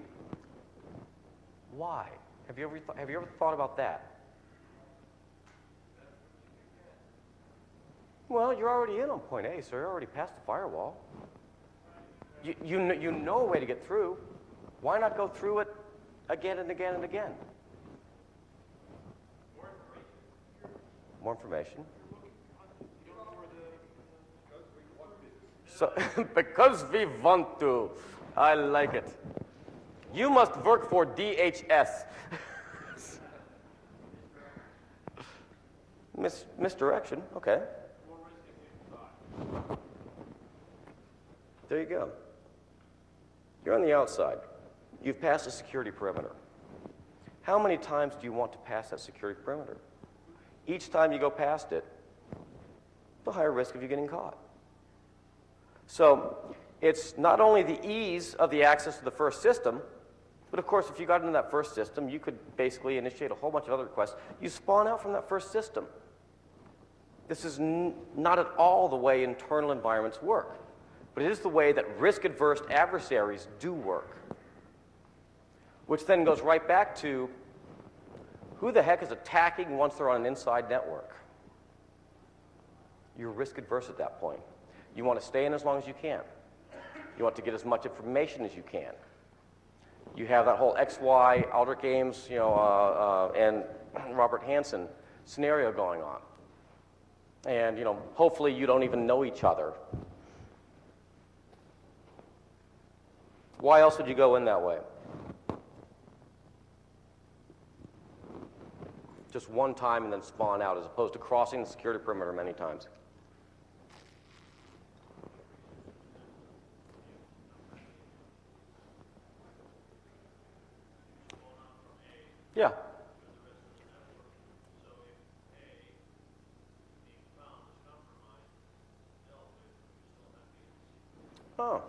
Why? Have you ever thought about that? Well, you're already in on point A, so you're already past the firewall. You know a way to get through. Why not go through it again and again and again? More information. So, because we want to. I like it. You must work for DHS. Misdirection, okay. There you go. You're on the outside. You've passed a security perimeter. how many times do you want to pass that security perimeter? Each time you go past it, the higher risk of you getting caught. So it's not only the ease of the access to the first system, but of course, if you got into that first system, you could basically initiate a whole bunch of other requests. You spawn out from that first system. This is not at all the way internal environments work, but it is the way that risk-averse adversaries do work. Which then goes right back to who the heck is attacking once they're on an inside network? You're risk-averse at that point. You want to stay in as long as you can. You want to get as much information as you can. You have that whole XY, Aldrich Ames, and Robert Hansen scenario going on. And, hopefully you don't even know each other. Why else would you go in that way? Just one time and then spawn out, as opposed to crossing the security perimeter many times. Yeah. Oh.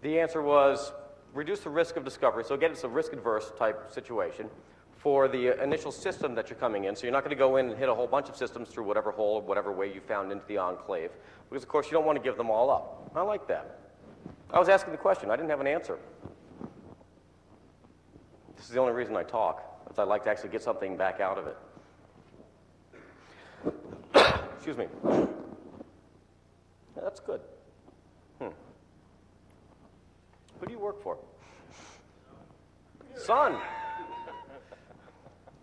The answer was reduce the risk of discovery. So again, it's a risk-averse type situation for the initial system that you're coming in. So you're not going to go in and hit a whole bunch of systems through whatever hole or whatever way you found into the enclave, because of course you don't want to give them all up. I like that. I was asking the question. I didn't have an answer. This is the only reason I talk, because I like to actually get something back out of it. Excuse me. Yeah, that's good. Who do you work for? Sun. Do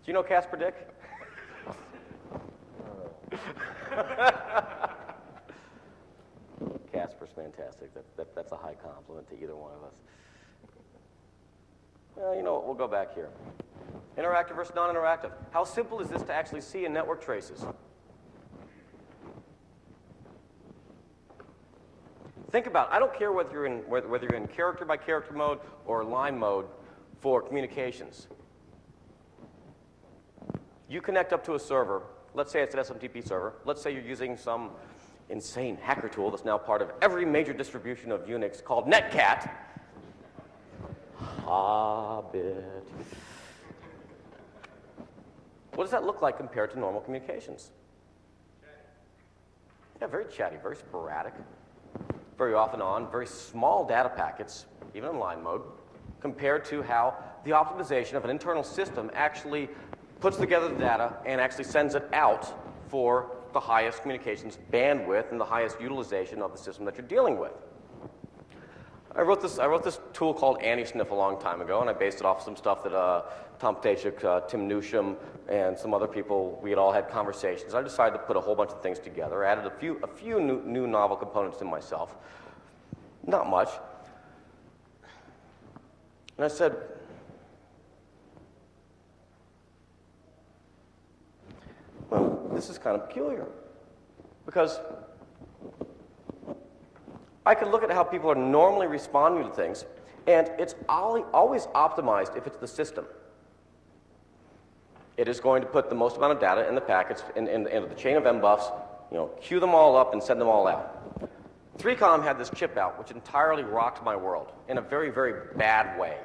you know Casper Dick? Casper's fantastic. That's a high compliment to either one of us. Well, you know what? We'll go back here. Interactive versus non-interactive. How simple is this to actually see in network traces? Think about it. I don't care whether you're in character by character mode or line mode for communications. You connect up to a server. Let's say it's an SMTP server. Let's say you're using some insane hacker tool that's now part of every major distribution of Unix called Netcat. Hobbit. What does that look like compared to normal communications? Yeah, very chatty, very sporadic. Very off and on, very small data packets, even in line mode, compared to how the optimization of an internal system actually puts together the data and actually sends it out for the highest communications bandwidth and the highest utilization of the system that you're dealing with. I wrote this tool called AntiSniff a long time ago, and I based it off some stuff that Tom Ptacek, Tim Newsham, and some other people, we had all had conversations. I decided to put a whole bunch of things together. I added a few new novel components to myself. Not much. And I said, well, this is kind of peculiar. Because I can look at how people are normally responding to things, and it's always optimized if it's the system. It is going to put the most amount of data in the packets, into the chain of MBuffs, queue them all up and send them all out. 3Com had this chip out, which entirely rocked my world in a very, very bad way.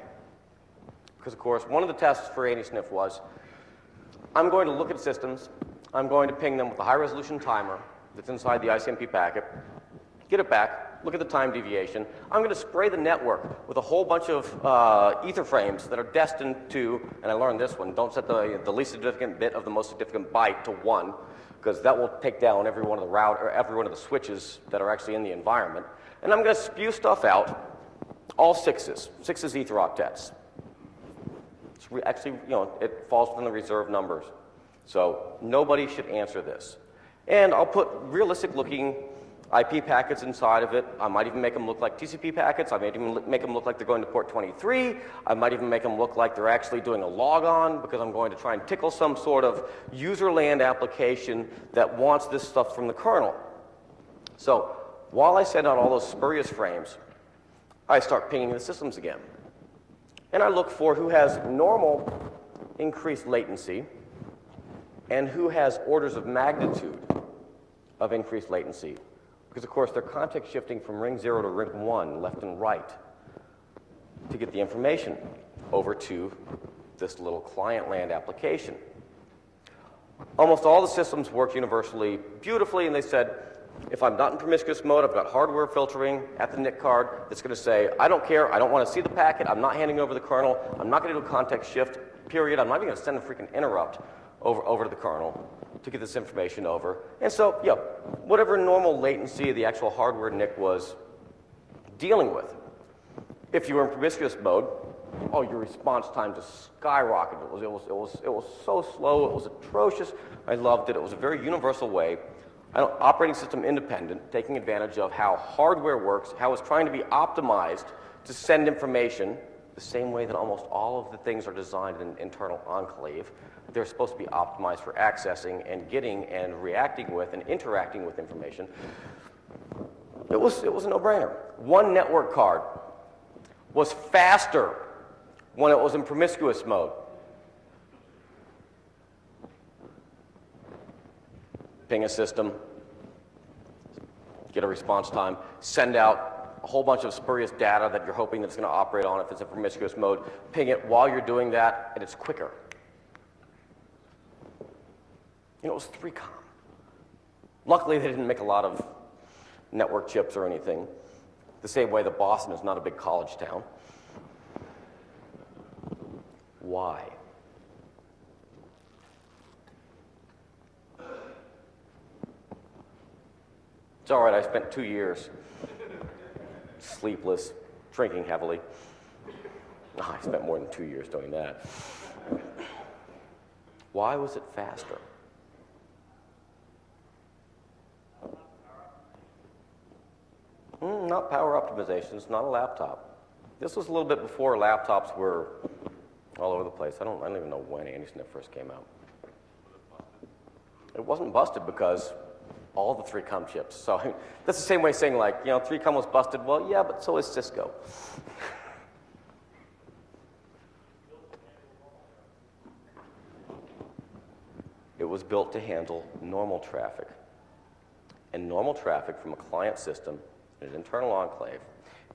Because, of course, one of the tests for AntiSniff was, I'm going to look at systems, I'm going to ping them with a high-resolution timer that's inside the ICMP packet, get it back, look at the time deviation. I'm going to spray the network with a whole bunch of ether frames that are destined to, and I learned this one, don't set the least significant bit of the most significant byte to 1, because that will take down every one of the switches that are actually in the environment. And I'm going to spew stuff out, all sixes ether octets. It's actually, it falls within the reserved numbers. So nobody should answer this. And I'll put realistic-looking IP packets inside of it. I might even make them look like TCP packets. I might even make them look like they're going to port 23. I might even make them look like they're actually doing a logon, because I'm going to try and tickle some sort of user land application that wants this stuff from the kernel. So while I send out all those spurious frames, I start pinging the systems again. And I look for who has normal increased latency and who has orders of magnitude of increased latency. Because, of course, they're context shifting from ring 0 to ring 1, left and right, to get the information over to this little client land application. Almost all the systems work universally beautifully, and they said, if I'm not in promiscuous mode, I've got hardware filtering at the NIC card that's going to say, I don't care, I don't want to see the packet, I'm not handing over the kernel, I'm not going to do a context shift, period, I'm not even going to send a freaking interrupt over to the kernel to get this information over. And so, yeah, whatever normal latency the actual hardware NIC was dealing with. If you were in promiscuous mode, oh, your response time just skyrocketed. It was so slow, it was atrocious. I loved it. It was a very universal way, operating system independent, taking advantage of how hardware works, how it's trying to be optimized to send information the same way that almost all of the things are designed in an internal enclave. They're supposed to be optimized for accessing and getting and reacting with and interacting with information. It was a no-brainer. One network card was faster when it was in promiscuous mode. Ping a system, get a response time, send out a whole bunch of spurious data that you're hoping that it's going to operate on if it's in promiscuous mode, ping it while you're doing that, and it's quicker. You know, it was 3Com. Luckily, they didn't make a lot of network chips or anything, the same way that Boston is not a big college town. Why? It's all right, I spent 2 years sleepless, drinking heavily. Oh, I spent more than 2 years doing that. Why was it faster? Not power optimization, it's not a laptop. This was a little bit before laptops were all over the place. I don't even know when AndySnif first came out. It wasn't busted because all the 3Com chips. So that's the same way saying, like, you know, 3Com was busted. Well, yeah, but so is Cisco. It was built to handle normal traffic. And normal traffic from a client system in an internal enclave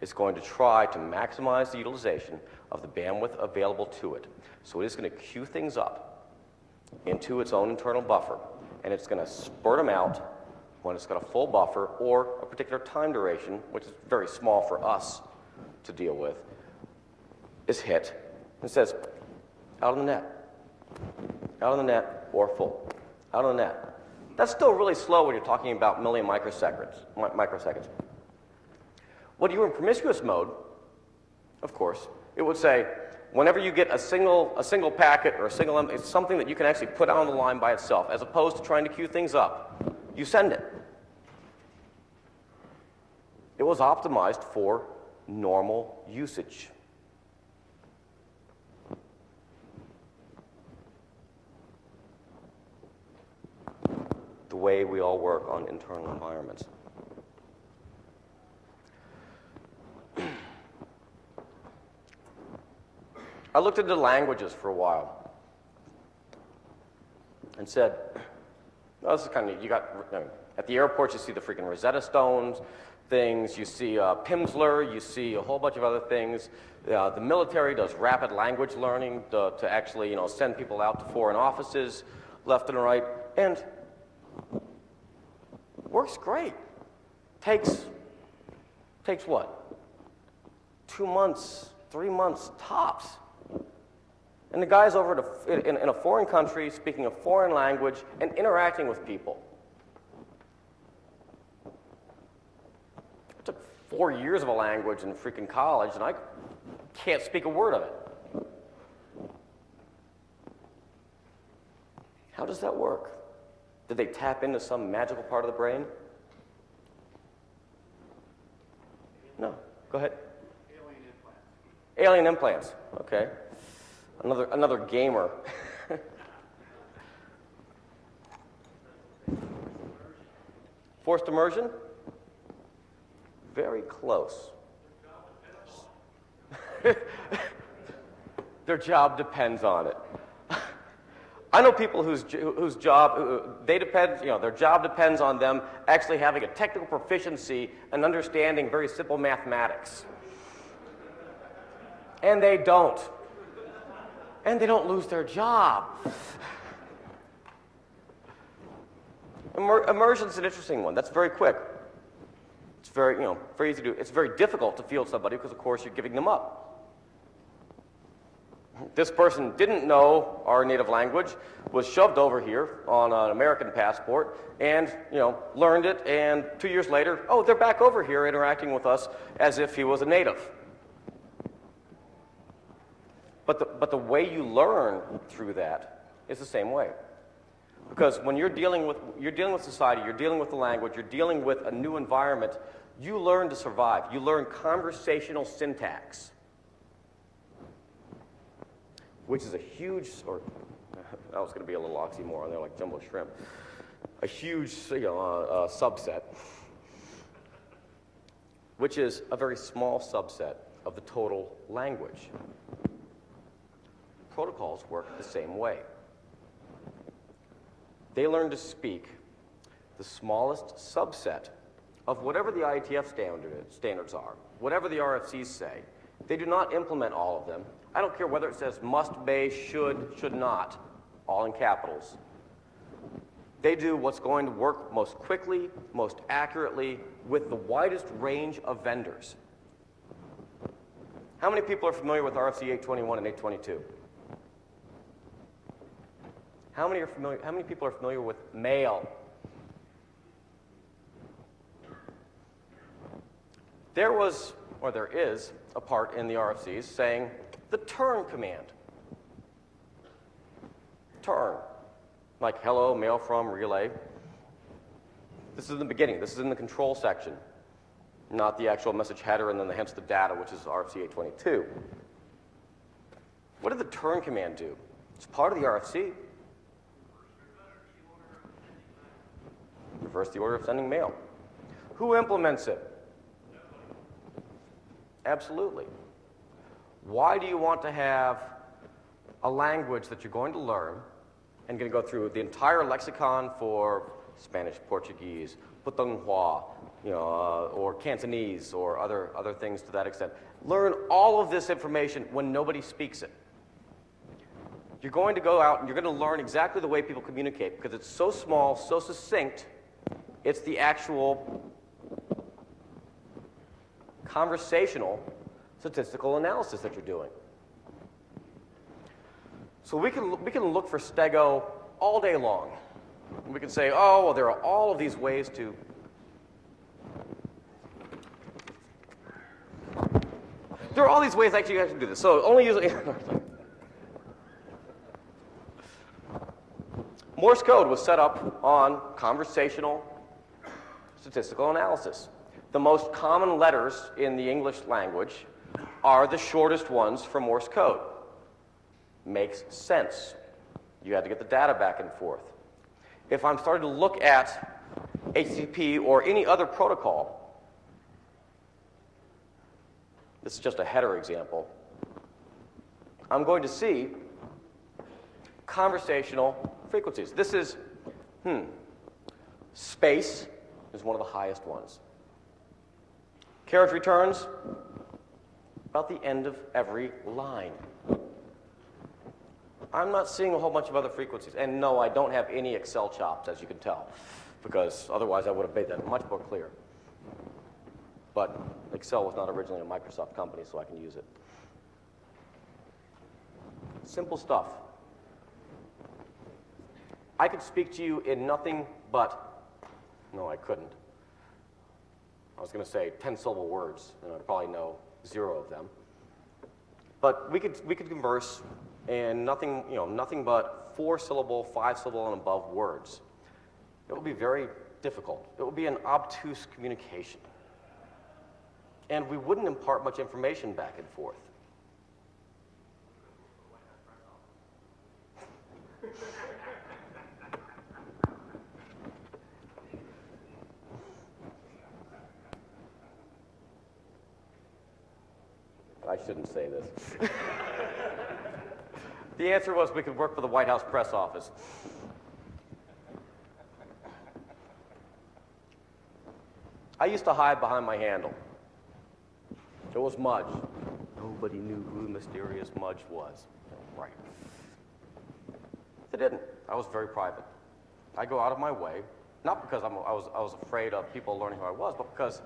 is going to try to maximize the utilization of the bandwidth available to it. So it is going to queue things up into its own internal buffer, and it's going to spurt them out when it's got a full buffer or a particular time duration, which is very small for us to deal with, is hit. It says, out on the net, out on the net, or full, out on the net. That's still really slow when you're talking about million microseconds. When you were in promiscuous mode, of course, it would say, whenever you get a single packet or it's something that you can actually put out on the line by itself, as opposed to trying to queue things up, you send it. It was optimized for normal usage. The way we all work on internal environments. I looked into languages for a while and said, oh, this is kind of, you got, at the airports you see the freaking Rosetta Stones things, you see Pimsleur, you see a whole bunch of other things. The military does rapid language learning to actually, you know, send people out to foreign offices left and right, and works great. Takes what? 2 months, 3 months tops. And the guy's over in a foreign country, speaking a foreign language, and interacting with people. I took 4 years of a language in freaking college, and I can't speak a word of it. How does that work? Did they tap into some magical part of the brain? No. Go ahead. Alien implants. Alien implants. Okay. Another gamer. Forced immersion? Very close. Their job depends on it. I know people whose job, they depend, their job depends on them actually having a technical proficiency and understanding very simple mathematics. And they don't. And they don't lose their job. Immersion's an interesting one. That's very quick. It's very, very easy to do. It's very difficult to field somebody because, of course, you're giving them up. This person didn't know our native language, was shoved over here on an American passport, and learned it. And 2 years later, oh, they're back over here interacting with us as if he was a native. But the way you learn through that is the same way, because when you're dealing with society, you're dealing with the language, you're dealing with a new environment, you learn to survive. You learn conversational syntax, which is a huge, or that was going to be a little oxymoron there, like jumbo shrimp, a huge subset, which is a very small subset of the total language. Protocols work the same way. They learn to speak the smallest subset of whatever the IETF standards are, whatever the RFCs say. They do not implement all of them. I don't care whether it says must, may, should not, all in capitals. They do what's going to work most quickly, most accurately, with the widest range of vendors. How many people are familiar with RFC 821 and 822? How many people are familiar with mail? There is a part in the RFCs saying the turn command. Turn. Like hello, mail from, relay. This is in the beginning. This is in the control section, not the actual message header and then hence the data, which is RFC 822. What did the turn command do? It's part of the RFC. Reverse the order of sending mail. Who implements it? Absolutely. Why do you want to have a language that you're going to learn and going to go through the entire lexicon for Spanish, Portuguese, Putonghua, or Cantonese, or other things to that extent? Learn all of this information when nobody speaks it. You're going to go out and you're going to learn exactly the way people communicate because it's so small, so succinct. It's the actual conversational statistical analysis that you're doing. So we can look for stego all day long. We can say, oh, well, there are all of these ways to. There are all these ways actually you have to do this. So only using Morse code was set up on conversational statistical analysis. The most common letters in the English language are the shortest ones from Morse code. Makes sense. You had to get the data back and forth. If I'm starting to look at HTTP or any other protocol, this is just a header example, I'm going to see conversational frequencies. This is, space is one of the highest ones. Carriage returns, about the end of every line. I'm not seeing a whole bunch of other frequencies. And no, I don't have any Excel chops, as you can tell, because otherwise I would have made that much more clear. But Excel was not originally a Microsoft company, so I can use it. Simple stuff. I could speak to you in nothing but, no, I couldn't. I was going to say 10-syllable words, and I'd probably know 0 of them. But we could converse in nothing but 4-syllable, 5-syllable, and above words. It would be very difficult. It would be an obtuse communication. And we wouldn't impart much information back and forth. I shouldn't say this. The answer was we could work for the White House press office. I used to hide behind my handle. It was Mudge. Nobody knew who the mysterious Mudge was. Right. They didn't. I was very private. I go out of my way, not because I was afraid of people learning who I was, but because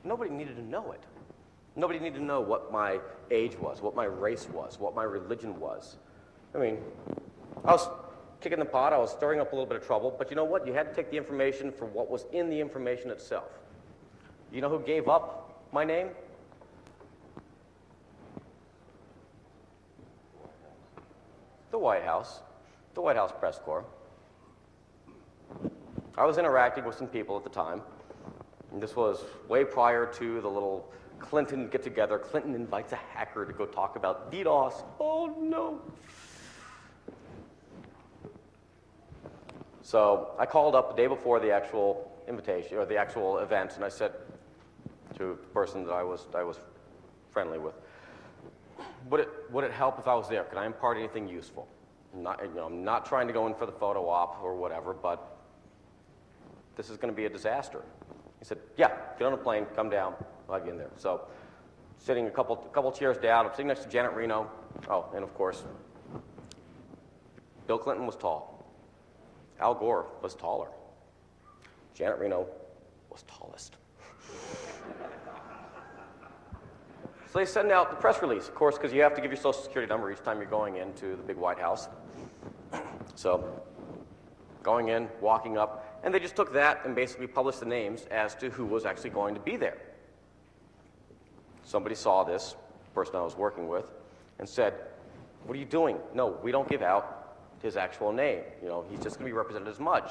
nobody needed to know it. Nobody needed to know what my age was, what my race was, what my religion was. I mean, I was kicking the pot, I was stirring up a little bit of trouble, but you know what? You had to take the information for what was in the information itself. You know who gave up my name? The White House press corps. I was interacting with some people at the time, and this was way prior to the little Clinton get-together. Clinton invites a hacker to go talk about DDoS. Oh, no. So I called up the day before the actual invitation, or the actual event, and I said to the person that I was friendly with, would it help if I was there? Could I impart anything useful? I'm not trying to go in for the photo op or whatever, but this is going to be a disaster. He said, yeah, get on a plane, come down, I'll have you in there. So sitting a couple chairs down, I'm sitting next to Janet Reno. Oh, and of course, Bill Clinton was tall. Al Gore was taller. Janet Reno was tallest. So they send out the press release, of course, because you have to give your Social Security number each time you're going into the big White House. So going in, walking up, and they just took that and basically published the names as to who was actually going to be there. Somebody saw this, the person I was working with, and said, what are you doing? No, we don't give out his actual name. He's just going to be represented as Mudge.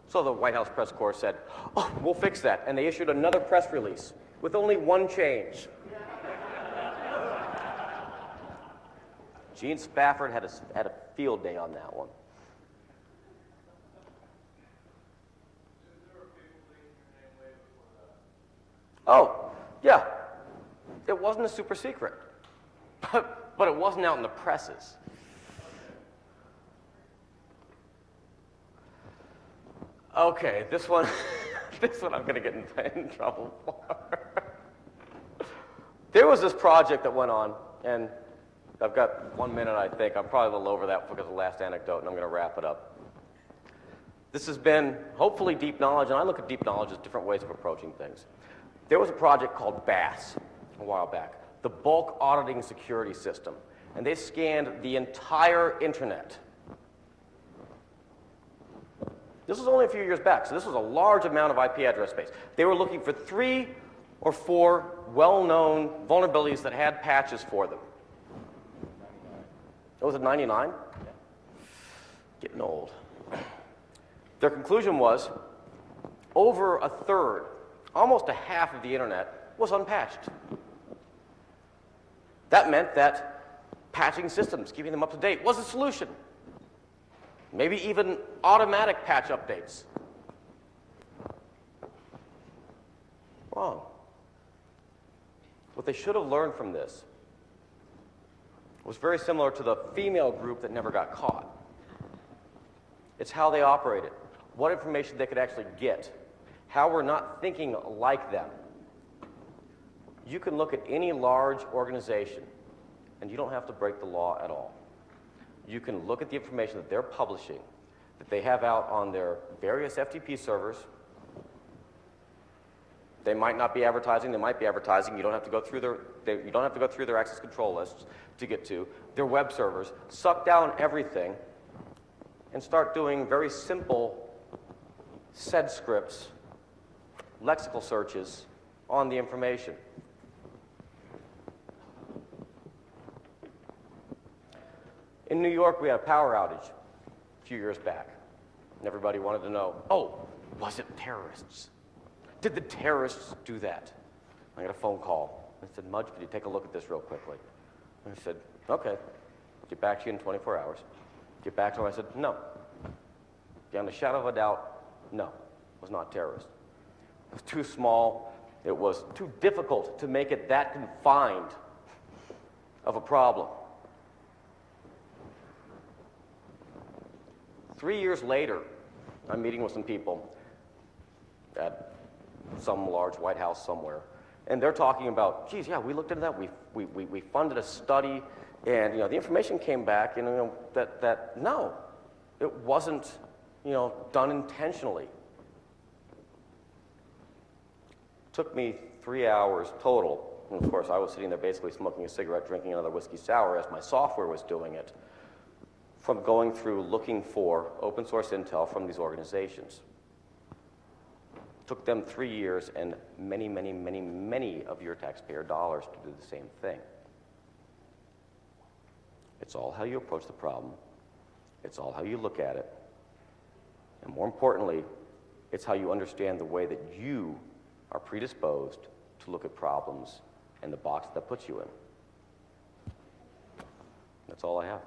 So the White House press corps said, oh, we'll fix that. And they issued another press release with only one change. Gene Spafford had a field day on that one. Oh, yeah. It wasn't a super secret. But it wasn't out in the presses. Okay, this one I'm going to get in trouble for. There was this project that went on, and I've got 1 minute, I think. I'm probably a little over that because of the last anecdote, and I'm going to wrap it up. This has been, hopefully, deep knowledge, and I look at deep knowledge as different ways of approaching things. There was a project called BAS a while back, the Bulk Auditing Security System, and they scanned the entire internet. This was only a few years back, so this was a large amount of IP address space. They were looking for 3 or 4 well-known vulnerabilities that had patches for them. Was it 99? Yeah. Getting old. Their conclusion was over a third, almost a half of the internet was unpatched. That meant that patching systems, keeping them up to date, was a solution. Maybe even automatic patch updates. Wrong. What they should have learned from this was very similar to the female group that never got caught. It's how they operated, what information they could actually get, how we're not thinking like them. You can look at any large organization, and you don't have to break the law at all. You can look at the information that they're publishing, that they have out on their various FTP servers. They might not be advertising, they might be advertising. You don't have to go through their access control lists to get to their web servers. Suck down everything and start doing very simple sed scripts, lexical searches on the information. In New York, we had a power outage a few years back, and everybody wanted to know, oh, was it terrorists? Did the terrorists do that? I got a phone call. I said, Mudge, could you take a look at this real quickly? And I said, okay. Get back to you in 24 hours. Get back to him. I said, no. Beyond a shadow of a doubt, no. It was not terrorist. It was too small. It was too difficult to make it that confined of a problem. 3 years later, I'm meeting with some people at some large White House somewhere, and they're talking about, geez, yeah, we looked into that, we funded a study, and the information came back, and that no, it wasn't done intentionally. Took me 3 hours total, and of course I was sitting there basically smoking a cigarette, drinking another whiskey sour as my software was doing it, from going through looking for open source intel from these organizations. Took them 3 years and many, many, many, many of your taxpayer dollars to do the same thing. It's all how you approach the problem. It's all how you look at it. And more importantly, it's how you understand the way that you are predisposed to look at problems and the box that puts you in. That's all I have.